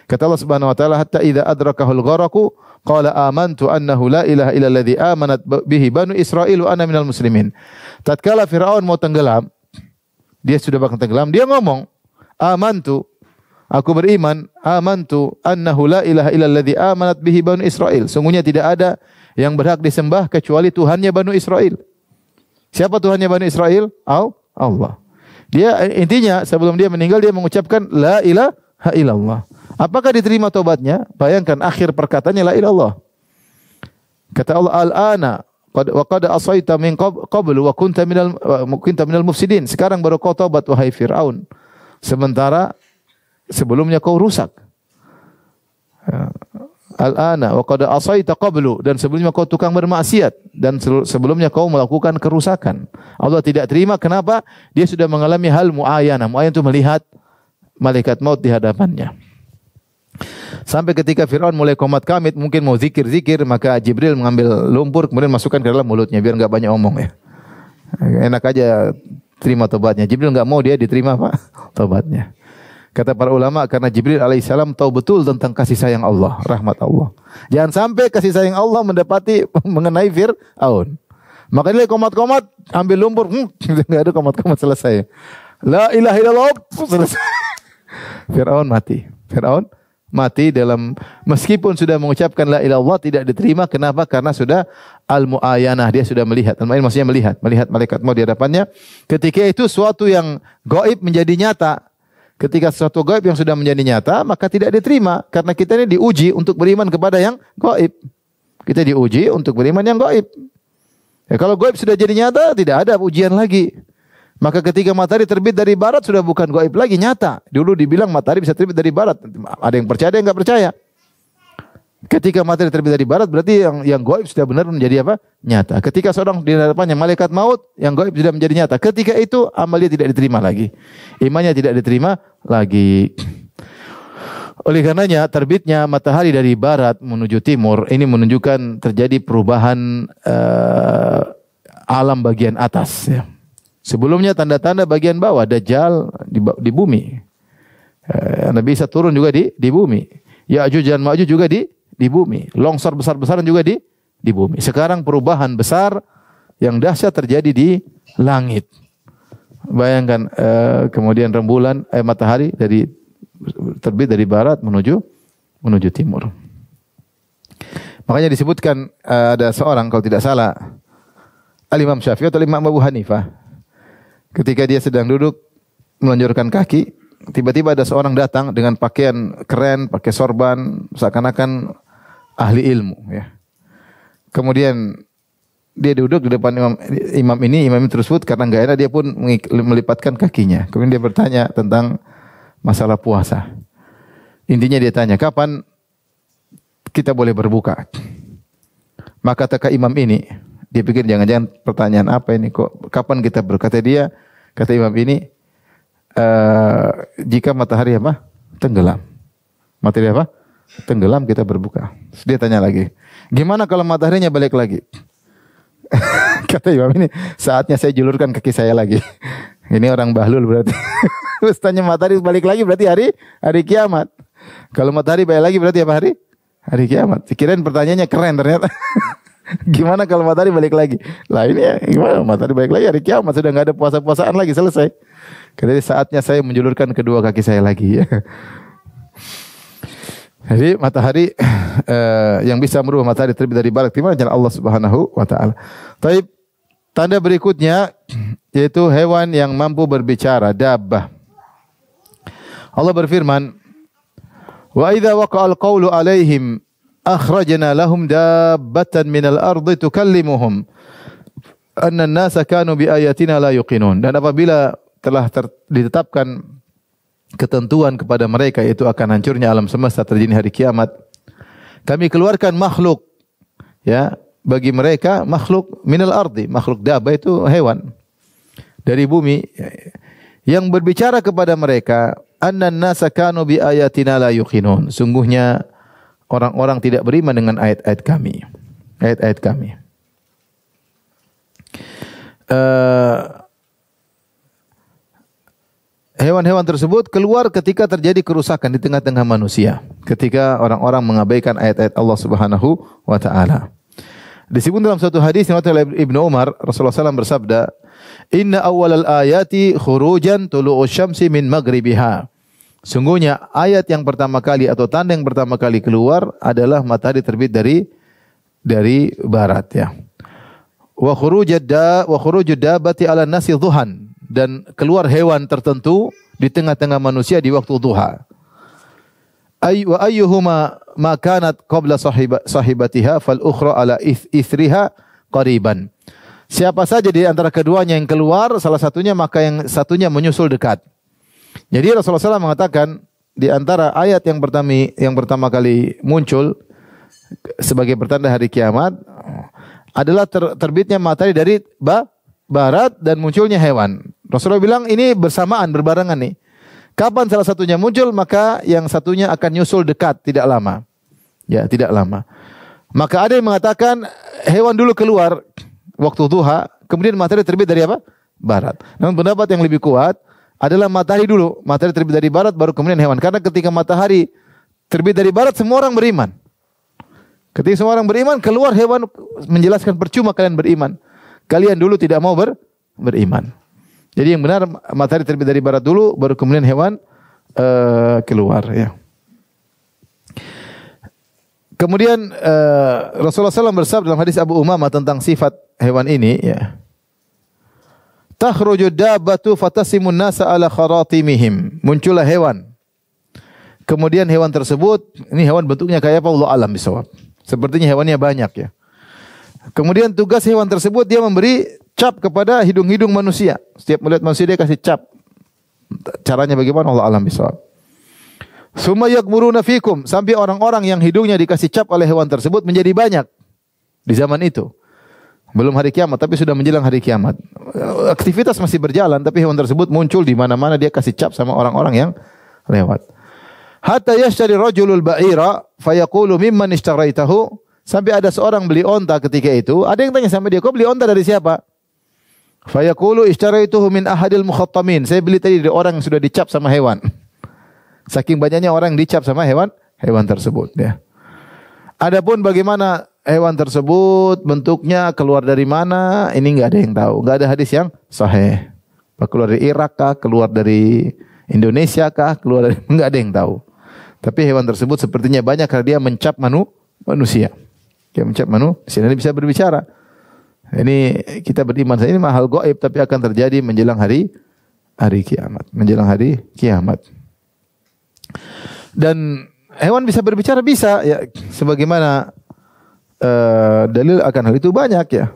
Kata Allah Subhanahu wa taala, hatta idza adrakahul gharaqu qala amantu annahu la ilaha illa alladhi amanat bihi banu Israil wa ana minal muslimin. Tatkala Firaun mau tenggelam, dia sudah bakal tenggelam, dia ngomong, amantu, aku beriman, amantu annahu la ilaha illa alladhi amanat bihi banu Israil. Sungguhnya tidak ada yang berhak disembah kecuali Tuhannya Banu Israil. Siapa Tuhannya Banu Israil? Allah. Dia intinya sebelum dia meninggal dia mengucapkan la ilaha illallah. Apakah diterima tobatnya? Bayangkan akhir perkataannya la ilallah. Kata Allah, al-ana wa qad asaita min qablu wa kunta minal mufsidin. Sekarang baru kau tobat wahai Firaun. Sementara sebelumnya kau rusak. Al-ana wa qad asaita qablu, dan sebelumnya kau tukang bermaksiat dan sebelumnya kau melakukan kerusakan. Allah tidak terima. Kenapa? Dia sudah mengalami hal muayyanah. Muayyanah itu melihat malaikat maut di hadapannya. Sampai ketika Firaun mulai komat kamit, mungkin mau zikir-zikir, maka Jibril mengambil lumpur kemudian masukkan ke dalam mulutnya biar enggak banyak omong, ya. Enak aja terima tobatnya. Jibril enggak mau dia diterima apa? Tobatnya. Kata para ulama, karena Jibril alaihissalam tahu betul tentang kasih sayang Allah, rahmat Allah. Jangan sampai kasih sayang Allah mendapati mengenai Firaun. Maka dia komat-komat, ambil lumpur, enggak ada komat-komat, selesai. La ilaha illallah, selesai. Firaun mati dalam, meskipun sudah mengucapkan la ilaha illallah tidak diterima. Kenapa? Karena sudah al-muayyanah, dia sudah melihat. Al-muayyanah maksudnya melihat malaikat maut di hadapannya. Ketika itu suatu yang gaib menjadi nyata. Ketika sesuatu gaib yang sudah menjadi nyata, maka tidak diterima karena kita ini diuji untuk beriman kepada yang gaib. Kita diuji untuk beriman yang gaib. Ya, kalau gaib sudah jadi nyata, tidak ada ujian lagi. Maka ketika matahari terbit dari barat sudah bukan gaib lagi, nyata. Dulu dibilang matahari bisa terbit dari barat. Ada yang percaya, ada yang enggak percaya. Ketika matahari terbit dari barat berarti yang gaib sudah benar menjadi apa? Nyata. Ketika seorang di hadapannya malaikat maut, yang gaib sudah menjadi nyata. Ketika itu amalnya tidak diterima lagi. Imannya tidak diterima lagi. Oleh karenanya terbitnya matahari dari barat menuju timur ini menunjukkan terjadi perubahan alam bagian atas, ya. Sebelumnya tanda-tanda bagian bawah, Dajjal di bumi. Nabi Isa turun juga di bumi. Ya'juj dan Ma'juj juga di bumi. Longsor besar-besaran juga di bumi. Sekarang perubahan besar yang dahsyat terjadi di langit. Bayangkan kemudian rembulan matahari terbit dari barat menuju timur. Makanya disebutkan ada seorang kalau tidak salah Al-Imam Syafi'i atau Imam Abu Hanifah, ketika dia sedang duduk melunjurkan kaki, tiba-tiba ada seorang datang dengan pakaian keren, pakai sorban, seakan-akan ahli ilmu, ya. Kemudian dia duduk di depan imam ini tersebut, karena enggak enak dia pun melipatkan kakinya. Kemudian dia bertanya tentang masalah puasa. Intinya dia tanya, kapan kita boleh berbuka? Maka kata imam ini, dia pikir jangan-jangan pertanyaan apa ini, kok kapan kita berkata dia, kata imam ini, jika matahari apa? Tenggelam. Matahari apa? Tenggelam kita berbuka. Terus dia tanya lagi, gimana kalau mataharinya balik lagi? Kata imam ini, saatnya saya julurkan kaki saya lagi. Ini orang bahlul berarti. Terus tanya matahari balik lagi berarti hari kiamat. Kalau matahari balik lagi berarti apa hari? Hari kiamat. Kirain pertanyaannya keren ternyata. Gimana kalau matahari balik lagi? Lah ini ya, gimana matahari balik lagi hari kiamat, sudah enggak ada puasa-puasaan lagi, selesai. Jadi saatnya saya menjulurkan kedua kaki saya lagi, ya. Jadi matahari yang bisa merubah matahari terbit dari barat timur adalah Allah Subhanahu wa taala. Taib, tanda berikutnya yaitu hewan yang mampu berbicara, dabbah. Allah berfirman, "Wa idza waqa'al qawlu 'alaihim akhrajna lahum dabbatan minal ardi tukallimuhum anna an-nasa kanu bi ayatina la yuqinun." Dan apabila telah ditetapkan ketentuan kepada mereka, yaitu akan hancurnya alam semesta, terjadi hari kiamat, kami keluarkan makhluk, ya, bagi mereka makhluk minal ardi, makhluk dabbah itu hewan dari bumi, yang berbicara kepada mereka, annan nasa kanu bi ayatina la yuqinun. Sungguhnya orang-orang tidak beriman dengan ayat-ayat kami. Ayat-ayat kami. Hewan-hewan tersebut keluar ketika terjadi kerusakan di tengah-tengah manusia, ketika orang-orang mengabaikan ayat-ayat Allah Subhanahu wa taala. Disebut dalam suatu hadis oleh Ibnu Umar, Rasulullah SAW bersabda, "Inna awwalal ayati khurujan tulu'us syamsi min maghribiha." Sungguhnya ayat yang pertama kali atau tanda yang pertama kali keluar adalah matahari terbit dari barat, ya. Wa khurujud dabbati 'ala nasi dhuhan, dan keluar hewan tertentu di tengah-tengah manusia di waktu duha. Wa ayyuhuma ma kanat qabla sahibatiha fal ukhra ala ithriha qariban. Siapa saja di antara keduanya yang keluar, salah satunya maka yang satunya menyusul dekat. Jadi Rasulullah SAW mengatakan di antara ayat yang pertama kali muncul sebagai pertanda hari kiamat adalah terbitnya matahari dari barat dan munculnya hewan. Rasulullah bilang ini bersamaan, berbarengan nih. Kapan salah satunya muncul, maka yang satunya akan nyusul dekat, tidak lama. Ya, tidak lama. Maka ada yang mengatakan hewan dulu keluar waktu duha, kemudian matahari terbit dari apa? Barat. Namun pendapat yang lebih kuat adalah matahari dulu, matahari terbit dari barat baru kemudian hewan. Karena ketika matahari terbit dari barat semua orang beriman. Ketika semua orang beriman, keluar hewan menjelaskan percuma kalian beriman. Kalian dulu tidak mau beriman. Jadi yang benar matahari terbit dari barat dulu baru kemudian hewan keluar, ya. Kemudian Rasulullah SAW bersabda dalam hadis Abu Umamah tentang sifat hewan ini, ya. Takhruju dabbatu fatasimun nasa ala kharatimihim. Muncullah hewan. Kemudian hewan tersebut, ini hewan bentuknya kayak apa? Allah alam bisawab. Sepertinya hewannya banyak, ya. Kemudian tugas hewan tersebut dia memberi cap kepada hidung-hidung manusia. Setiap melihat manusia dia kasih cap. Caranya bagaimana? Allah alam bisawab. Summa yakmuruna fikum, sampai orang-orang yang hidungnya dikasih cap oleh hewan tersebut menjadi banyak di zaman itu. Belum hari kiamat, tapi sudah menjelang hari kiamat. Aktivitas masih berjalan, tapi hewan tersebut muncul di mana-mana, dia kasih cap sama orang-orang yang lewat. Hatta yashtari rajulul ba'ira fayaqulu mimman ishtaraitahu, sampai ada seorang beli onta ketika itu, ada yang tanya sama dia, kau beli onta dari siapa? Fayaqulu ishtaraituhu min ahadil mukhattamin, saya beli tadi dari orang yang sudah dicap sama hewan. Saking banyaknya orang yang dicap sama hewan tersebut, ya. Adapun bagaimana hewan tersebut bentuknya, keluar dari mana, ini enggak ada yang tahu. Enggak ada hadis yang sahih. Keluar dari Irak kah, keluar dari Indonesia kah, keluar dari, enggak ada yang tahu. Tapi hewan tersebut sepertinya banyak karena dia mencap manusia. Dia mencap manusia dan bisa berbicara. Ini kita beriman saja ini hal gaib tapi akan terjadi menjelang hari kiamat, menjelang hari kiamat. Dan hewan bisa berbicara bisa ya, sebagaimana dalil akan hal itu banyak ya.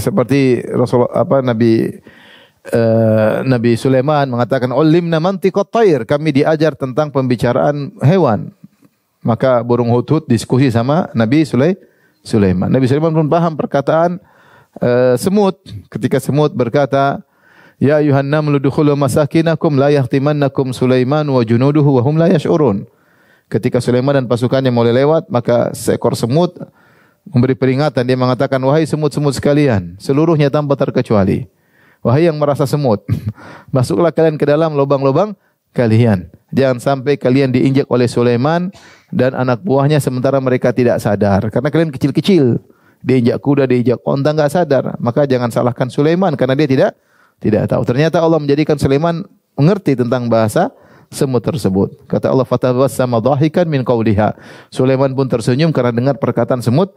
Seperti Nabi Sulaiman mengatakan ulimna mantiqat thair, kami diajar tentang pembicaraan hewan. Maka burung hudhud diskusi sama Nabi Sulaiman. Nabi Sulaiman pun paham perkataan semut. Ketika semut berkata, "Ya ayuhan namlu dukhulu masakinakum la yahtimannakum Sulaiman wa junuduhu wa hum la yash'urun." Ketika Sulaiman dan pasukannya mulai lewat, maka seekor semut memberi peringatan. Dia mengatakan, "Wahai semut-semut sekalian, seluruhnya tanpa terkecuali. Wahai yang merasa semut, masuklah kalian ke dalam lubang-lubang kalian. Jangan sampai kalian diinjak oleh Sulaiman dan anak buahnya sementara mereka tidak sadar. Karena kalian kecil-kecil. Diinjak kuda, diinjak onta enggak sadar. Maka jangan salahkan Sulaiman karena dia tidak tahu." Ternyata Allah menjadikan Sulaiman mengerti tentang bahasa semut tersebut. Kata Allah, "Fatabassama dhahikan min qawliha." Sulaiman pun tersenyum karena dengar perkataan semut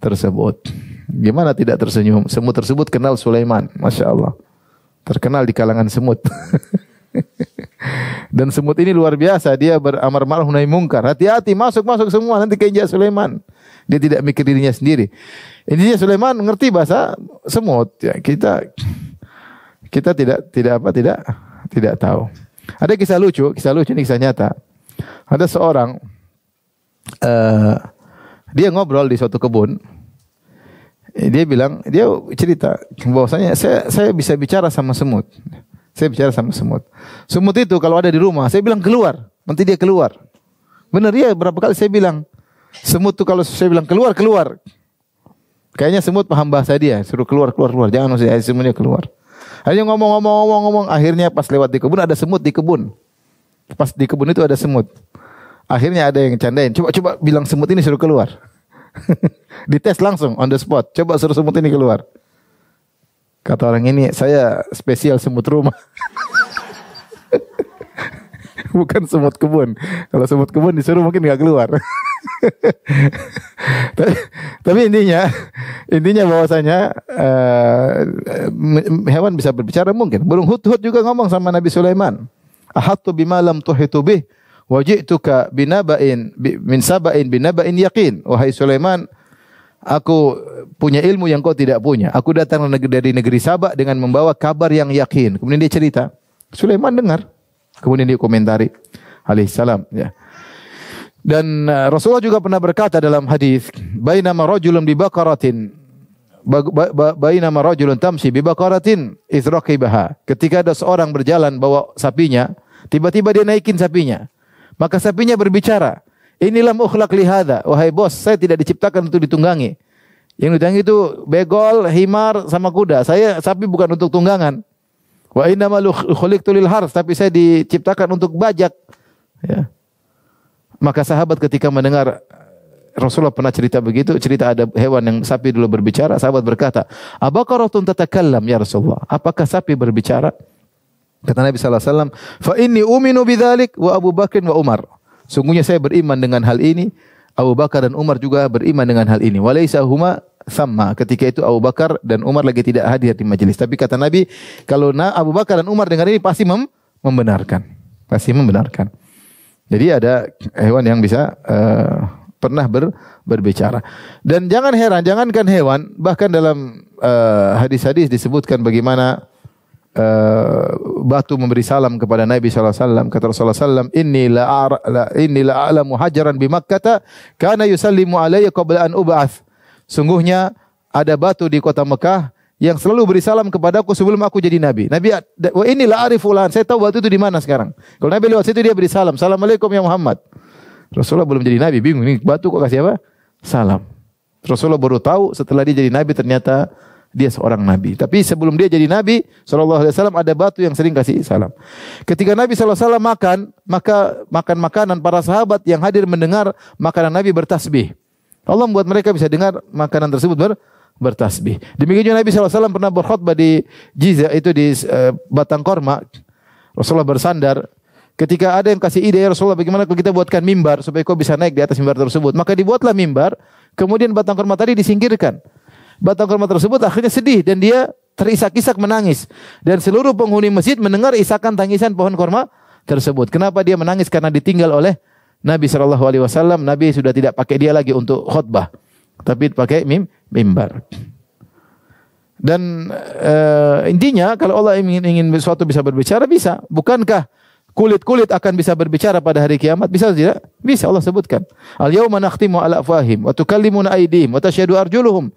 tersebut. Gimana tidak tersenyum? Semut tersebut kenal Sulaiman. Masya Allah. Terkenal di kalangan semut. Dan semut ini luar biasa. Dia beramar ma'ruf nahi mungkar. Hati-hati, masuk semua nanti keinjak Sulaiman. Dia tidak mikir dirinya sendiri. Intinya Sulaiman mengerti bahasa semut. Ya, kita tidak tahu. Ada kisah lucu ini kisah nyata. Ada seorang dia ngobrol di suatu kebun. Dia cerita bahwasanya saya bisa bicara sama semut. Saya bicara sama semut. Semut itu kalau ada di rumah, saya bilang keluar, nanti dia keluar. Benar ya, berapa kali saya bilang. Semut tuh kalau saya bilang keluar. Kayaknya semut paham bahasa dia, suruh keluar. Jangan semuanya keluar. Akhirnya ngomong. Akhirnya pas lewat di kebun ada semut di kebun. Pas di kebun itu ada semut. Akhirnya ada yang candain. Coba bilang semut ini suruh keluar. Dites langsung on the spot. Coba suruh semut ini keluar. Kata orang ini, saya spesial semut rumah. Bukan semut kebun. Kalau semut kebun disuruh mungkin nggak keluar. Tapi intinya bahwasanya hewan bisa berbicara mungkin. Burung hudhud juga ngomong sama Nabi Sulaiman. Ahattu bima lam tuhitu bih wa ji'tuka binaba'in min saba'in binaba'in yaqin. Wahai Sulaiman, aku punya ilmu yang kau tidak punya. Aku datang dari negeri Saba dengan membawa kabar yang yakin. Kemudian dia cerita. Sulaiman dengar. Kemudian dia komentari. Alaihissalam. Ya. Dan Rasulullah juga pernah berkata dalam hadis, bainama rajulun bi baqaratin bainama rajulun tamshi bi baqaratin izraqibaha. Ketika ada seorang berjalan bawa sapinya, tiba-tiba dia naikin sapinya. Maka sapinya berbicara, "Inilah ukhlaq li hadza." Wahai bos, saya tidak diciptakan untuk ditunggangi. Yang ditunggangi itu begol, himar sama kuda. Sapi bukan untuk tunggangan. Wa innamal khuliqtu lil hars, tapi saya diciptakan untuk bajak. Ya. Maka sahabat ketika mendengar Rasulullah pernah cerita begitu, cerita ada hewan yang sapi dulu berbicara, sahabat berkata, "Abaqaratun tatakallam ya Rasulullah?" Apakah sapi berbicara? Kata Nabi sallallahu alaihi wasallam, "Fa inni uminu bidzalik wa Abu Bakr wa Umar." Sungguhnya saya beriman dengan hal ini, Abu Bakar dan Umar juga beriman dengan hal ini. Walaysa huma sama. Ketika itu Abu Bakar dan Umar lagi tidak hadir di majelis. Tapi kata Nabi, kalau Abu Bakar dan Umar dengar ini pasti membenarkan. Pasti membenarkan. Jadi ada hewan yang bisa pernah berbicara. Dan jangan heran, jangankan hewan, bahkan dalam hadis-hadis disebutkan bagaimana batu memberi salam kepada Nabi sallallahu alaihi wasallam. Kata Rasulullah sallallahu inni la a'lamu hajaran bi Makkah kana yusallimu alayya qabla an ub'ats. Sungguhnya ada batu di kota Mekah yang selalu beri salam kepadaku sebelum aku jadi nabi. Nabi, wa inni la arifulan, saya tahu batu itu di mana sekarang. Kalau Nabi lewat situ dia beri salam, "Assalamualaikum ya Muhammad." Rasulullah belum jadi nabi, bingung ini batu kok kasih apa? Salam. Rasulullah baru tahu setelah dia jadi nabi ternyata dia seorang nabi. Tapi sebelum dia jadi nabi sallallahu alaihi wasallam ada batu yang sering kasih salam. Ketika Nabi sallallahu alaihi wasallam makan, maka makan makanan, para sahabat yang hadir mendengar makanan Nabi bertasbih. Allah membuat mereka bisa dengar makanan tersebut bertasbih. Demikian juga Nabi sallallahu alaihi wasallam pernah berkhutbah di Jizah, itu di batang korma. Rasulullah bersandar. Ketika ada yang kasih ide, ya Rasulullah, bagaimana kalau kita buatkan mimbar supaya kau bisa naik di atas mimbar tersebut? Maka dibuatlah mimbar. Kemudian batang kurma tadi disingkirkan. Batang kurma tersebut akhirnya sedih dan dia terisak-isak menangis. Dan seluruh penghuni masjid mendengar isakan tangisan pohon kurma tersebut. Kenapa dia menangis? Karena ditinggal oleh Nabi SAW. Nabi sudah tidak pakai dia lagi untuk khutbah, tapi pakai mimbar. Dan intinya kalau Allah ingin sesuatu bisa berbicara, bisa. Bukankah kulit-kulit akan bisa berbicara pada hari kiamat? Bisa tidak? Bisa, Allah sebutkan. Al-yawma nakhtimu ala afwahim wa tukallimuna aydihim wa tashhadu arjuluhum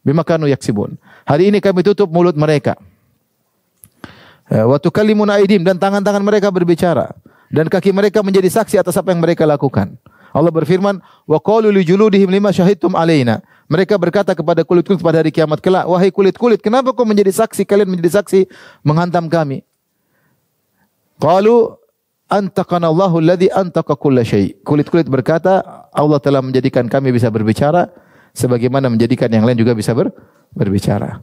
bima kanu yaksibun. Hari ini kami tutup mulut mereka. Wa tukallimuna aydihim, dan tangan-tangan mereka berbicara dan kaki mereka menjadi saksi atas apa yang mereka lakukan. Allah berfirman, wa qalu li juludihim lima syahidtum alaina. Mereka berkata kepada kulit-kulit pada hari kiamat kelak, wahai kulit-kulit, kenapa kau menjadi saksi? Kalian menjadi saksi menghantam kami. Qalu antaqana Allahu alladhi antaqa kulla syai'. Kulit-kulit berkata, Allah telah menjadikan kami bisa berbicara sebagaimana menjadikan yang lain juga bisa berbicara.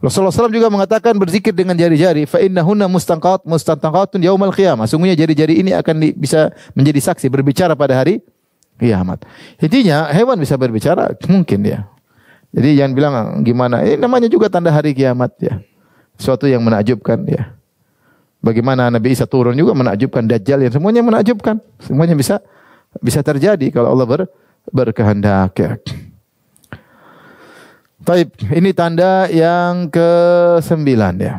Rasulullah SAW juga mengatakan berzikir dengan jari-jari, fa innahunna mustanqatun yaumal qiyamah. Sungguhnya jari-jari ini akan bisa menjadi saksi berbicara pada hari kiamat. Intinya hewan bisa berbicara mungkin ya. Jadi jangan bilang gimana, namanya juga tanda hari kiamat ya. Suatu yang menakjubkan ya. Bagaimana Nabi Isa turun juga menakjubkan, Dajjal, ya semuanya menakjubkan. Semuanya bisa terjadi kalau Allah berkehendak ya. Baik, ini tanda yang ke-9 ya.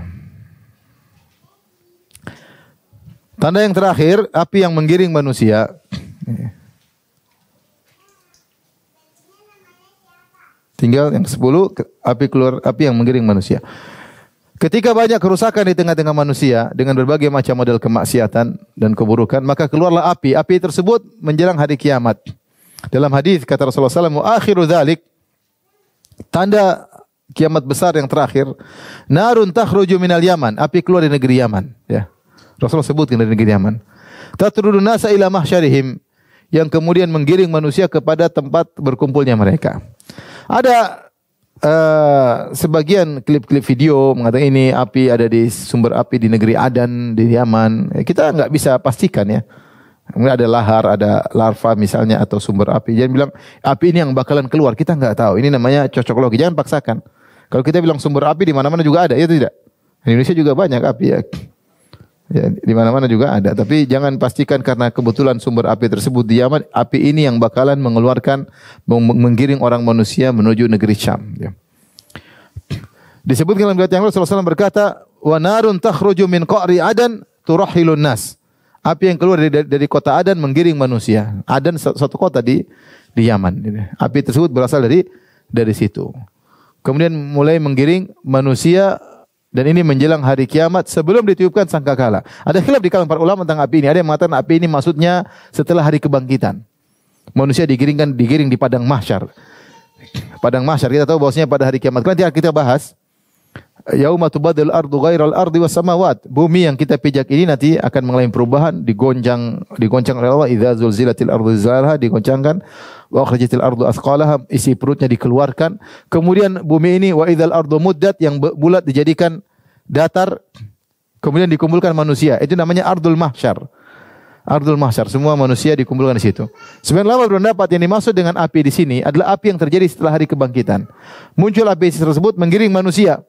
Tanda yang terakhir, api yang menggiring manusia. Tinggal yang 10, api yang menggiring manusia. Ketika banyak kerusakan di tengah-tengah manusia dengan berbagai macam model kemaksiatan dan keburukan, maka keluarlah api. Api tersebut menjelang hari kiamat. Dalam hadis kata Rasulullah SAW, akhiru dzalik, tanda kiamat besar yang terakhir, narun takhruju minal Yaman, api keluar dari negeri Yaman ya. Rasulullah sebutkan dari negeri Yaman. Tatrudun nasa ila mahsyarihim, yang kemudian menggiring manusia kepada tempat berkumpulnya mereka. Ada sebagian klip-klip video mengatakan ini api ada di sumber api di negeri Adan di Yaman. Kita enggak bisa pastikan ya. Mungkin ada lahar, ada larva misalnya atau sumber api. Jangan bilang api ini yang bakalan keluar, kita enggak tahu. Ini namanya cocok logi. Jangan paksakan. Kalau kita bilang sumber api di mana-mana juga ada, ya tidak? Di Indonesia juga banyak api ya. Ya, di mana-mana juga ada. Tapi jangan pastikan karena kebetulan sumber api tersebut di Yaman, api ini yang bakalan mengeluarkan, menggiring orang manusia menuju negeri Syam. Ya. Disebutkan dalam riwayat yang lain, Rasulullah SAW berkata, wa narun takhruju min qa'ri Adan turahhilun nas. Api yang keluar dari kota Adan menggiring manusia. Adan suatu kota di Yaman. Api tersebut berasal dari situ. Kemudian mulai menggiring manusia, dan ini menjelang hari kiamat sebelum ditiupkan sangkakala. Ada khilaf di kalangan para ulama tentang api ini. Ada yang mengatakan api ini maksudnya setelah hari kebangkitan. Manusia digiring di padang mahsyar. Padang mahsyar kita tahu bahwasanya pada hari kiamat. Nanti kita bahas. Yauma tubaddal ardu ghairal ardi was samawat. Bumi yang kita pijak ini nanti akan mengalami perubahan, digoncang oleh Allah. Idza zulzilatil ardu zilzalaha, digoncangkan. Wa akhrajatil ardu athqalaha, isi perutnya dikeluarkan. Kemudian bumi ini wa idzal ardu muddat, yang bulat dijadikan datar. Kemudian dikumpulkan manusia. Itu namanya ardul mahsyar. Ardul mahsyar, semua manusia dikumpulkan di situ. Sebagian ulama berpendapat yang dimaksud dengan api di sini adalah api yang terjadi setelah hari kebangkitan. Muncul api tersebut menggiring manusia.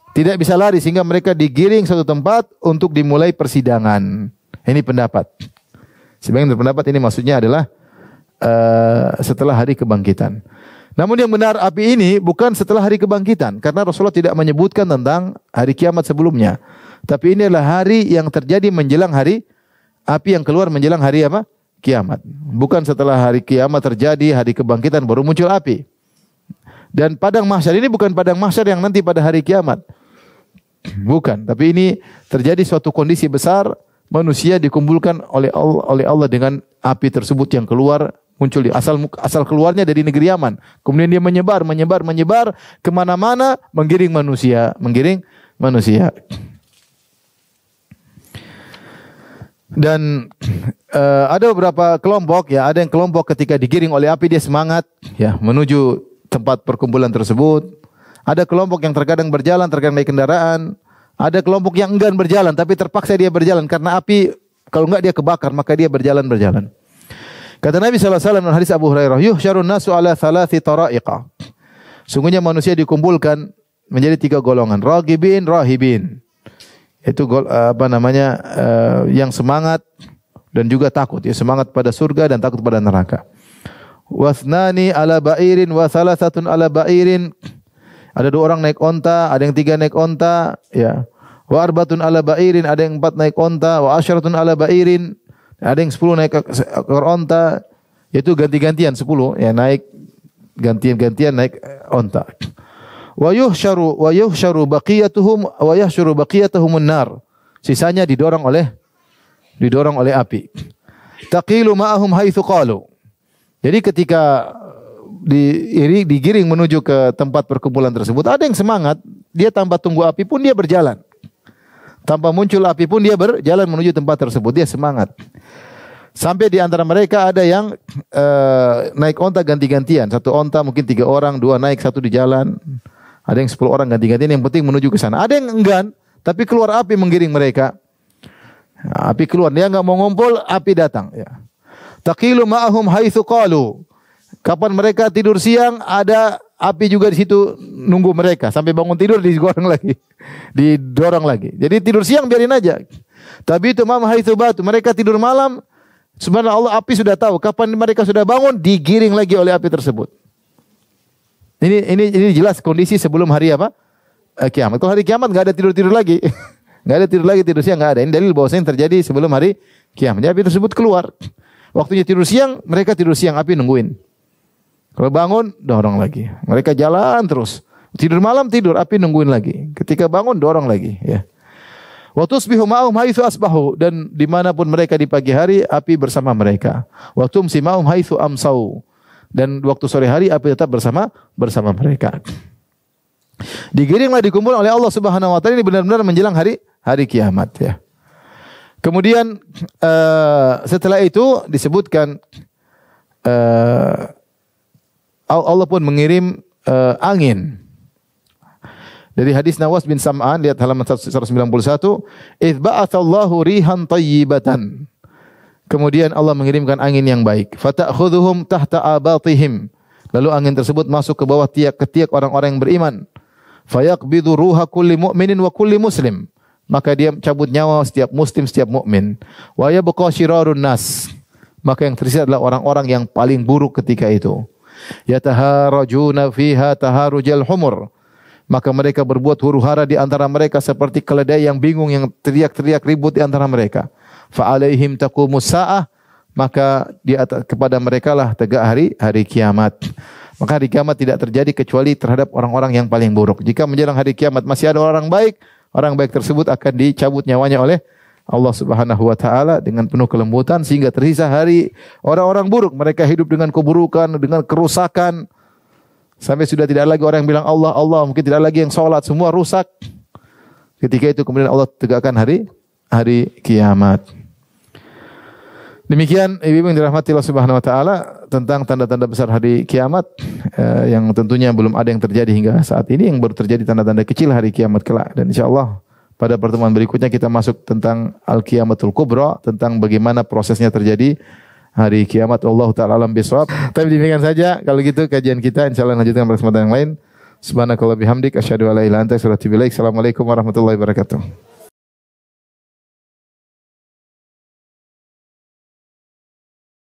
Tidak bisa lari sehingga mereka digiring suatu tempat untuk dimulai persidangan. Ini pendapat. Sebagian berpendapat ini maksudnya adalah setelah hari kebangkitan. Namun yang benar api ini bukan setelah hari kebangkitan, karena Rasulullah tidak menyebutkan tentang hari kiamat sebelumnya. Tapi ini adalah hari yang terjadi menjelang hari, api yang keluar menjelang hari apa? Kiamat. Bukan setelah hari kiamat terjadi, hari kebangkitan baru muncul api. Dan padang mahsyar ini bukan padang mahsyar yang nanti pada hari kiamat. Bukan, tapi ini terjadi suatu kondisi besar, manusia dikumpulkan oleh Allah dengan api tersebut yang keluar, muncul di asal keluarnya dari negeri Yaman. Kemudian dia menyebar kemana-mana, menggiring manusia. Dan ada beberapa kelompok ya, ada yang kelompok ketika digiring oleh api dia semangat ya menuju tempat perkumpulan tersebut. Ada kelompok yang terkadang berjalan, terkadang naik kendaraan. Ada kelompok yang enggan berjalan, tapi terpaksa dia berjalan karena api, kalau enggak dia kebakar, maka dia berjalan. Kata Nabi sallallahu alaihi wasallam dalam hadis Abu Hurairah, "Yuhsyarun nasu ala thalathi tara'iqa." Sungguhnya manusia dikumpulkan menjadi 3 golongan, ragibin, rahibin. Itu yang semangat dan juga takut, ya, semangat pada surga dan takut pada neraka. Wasnani ala ba'irin wa thalathatun ala ba'irin. Ada 2 orang naik onta, ada yang 3 naik onta, ya. Wa arbatun ala ba'irin, ada yang 4 naik onta, wa asyaratun ala ba'irin, ada yang 10 naik ekor onta. Itu ganti-gantian 10, ya, naik gantian naik onta. Wa yuhsyaru baqiyatuhumun nar. Sisanya didorong oleh api. Taqilu ma'ahum haitsu qalu. Jadi ketika digiring menuju ke tempat perkumpulan tersebut, ada yang semangat, dia tanpa tunggu api pun dia berjalan. Tanpa muncul api pun dia berjalan menuju tempat tersebut, dia semangat. Sampai di antara mereka ada yang naik onta ganti-gantian. 1 onta mungkin 3 orang, 2 naik, 1 di jalan. Ada yang 10 orang ganti-gantian, yang penting menuju ke sana. Ada yang enggan, tapi keluar api menggiring mereka. Api keluar, dia enggak mau ngumpul, api datang, ya. Taqilu ma'ahum haitsu qalu. Kapan mereka tidur siang, ada api juga di situ nunggu mereka sampai bangun tidur digoreng lagi, didorong lagi. Jadi tidur siang biarin aja. Tapi itu ma'ahum haitsu batu, mereka tidur malam, subhanallah api sudah tahu kapan mereka sudah bangun, digiring lagi oleh api tersebut. Ini jelas kondisi sebelum hari apa? Kiamat. Kalau hari kiamat enggak ada tidur-tidur lagi. Enggak ada tidur lagi, tidur siang enggak ada. Ini dalil bahwasanya yang terjadi sebelum hari kiamat. Jadi api tersebut keluar. Waktunya tidur siang, mereka tidur siang, api nungguin. Kalau bangun, dorong lagi. Mereka jalan terus. Tidur malam, tidur, api nungguin lagi. Ketika bangun, dorong lagi, ya. Wa tusbihu ma'ahum haitsu asbahu, dan dimanapun mereka di pagi hari, api bersama mereka. Wa tumsi ma'ahum haitsu amsau, dan waktu sore hari api tetap bersama mereka. Digiringlah, dikumpul oleh Allah Subhanahu wa taala. Ini benar-benar menjelang hari kiamat, ya. Kemudian setelah itu disebutkan Allah pun mengirim angin. Dari hadis Nawas bin Sam'an, lihat halaman 191, "Idz ba'atsallahu rihan thayyibatan." Kemudian Allah mengirimkan angin yang baik. "Fata'khudhuhum tahta abatihim." Lalu angin tersebut masuk ke bawah ketiak orang-orang yang beriman. "Fayaqbidu ruha kulli mu'minin wa kulli muslim." Maka dia cabut nyawa setiap muslim, setiap mukmin. Wa yabqa syirarun nas. Maka yang tersisa adalah orang-orang yang paling buruk ketika itu. Yataharajuna fiha taharujal humur. Maka mereka berbuat huru-hara di antara mereka seperti keledai yang bingung, yang teriak-teriak ribut di antara mereka. Fa alaihim taqumus saah. Maka kepada mereka lah tegak hari kiamat. Maka hari kiamat tidak terjadi kecuali terhadap orang-orang yang paling buruk. Jika menjelang hari kiamat masih ada orang baik, orang baik tersebut akan dicabut nyawanya oleh Allah Subhanahu wa taala dengan penuh kelembutan, sehingga tersisa hari orang-orang buruk. Mereka hidup dengan keburukan, dengan kerusakan, sampai sudah tidak lagi orang yang bilang Allah, Allah, mungkin tidak lagi yang salat, semua rusak. Ketika itu kemudian Allah tegakkan hari kiamat. Demikian ibu-ibu yang dirahmati Allah Subhanahu wa taala tentang tanda-tanda besar hari kiamat yang tentunya belum ada yang terjadi hingga saat ini, yang baru terjadi tanda-tanda kecil hari kiamat kelak. Dan insyaallah pada pertemuan berikutnya kita masuk tentang al-qiyamatul kubra, tentang bagaimana prosesnya terjadi hari kiamat. Allah taala alam bisawab. Tapi demikian saja kalau gitu kajian kita, insyaallah lanjutkan pada kesempatan yang lain. Subhanakallah bihamdik asyhadu an la ilaha illa anta astaghfiruka wa atubu ilaik. Assalamualaikum warahmatullahi wabarakatuh.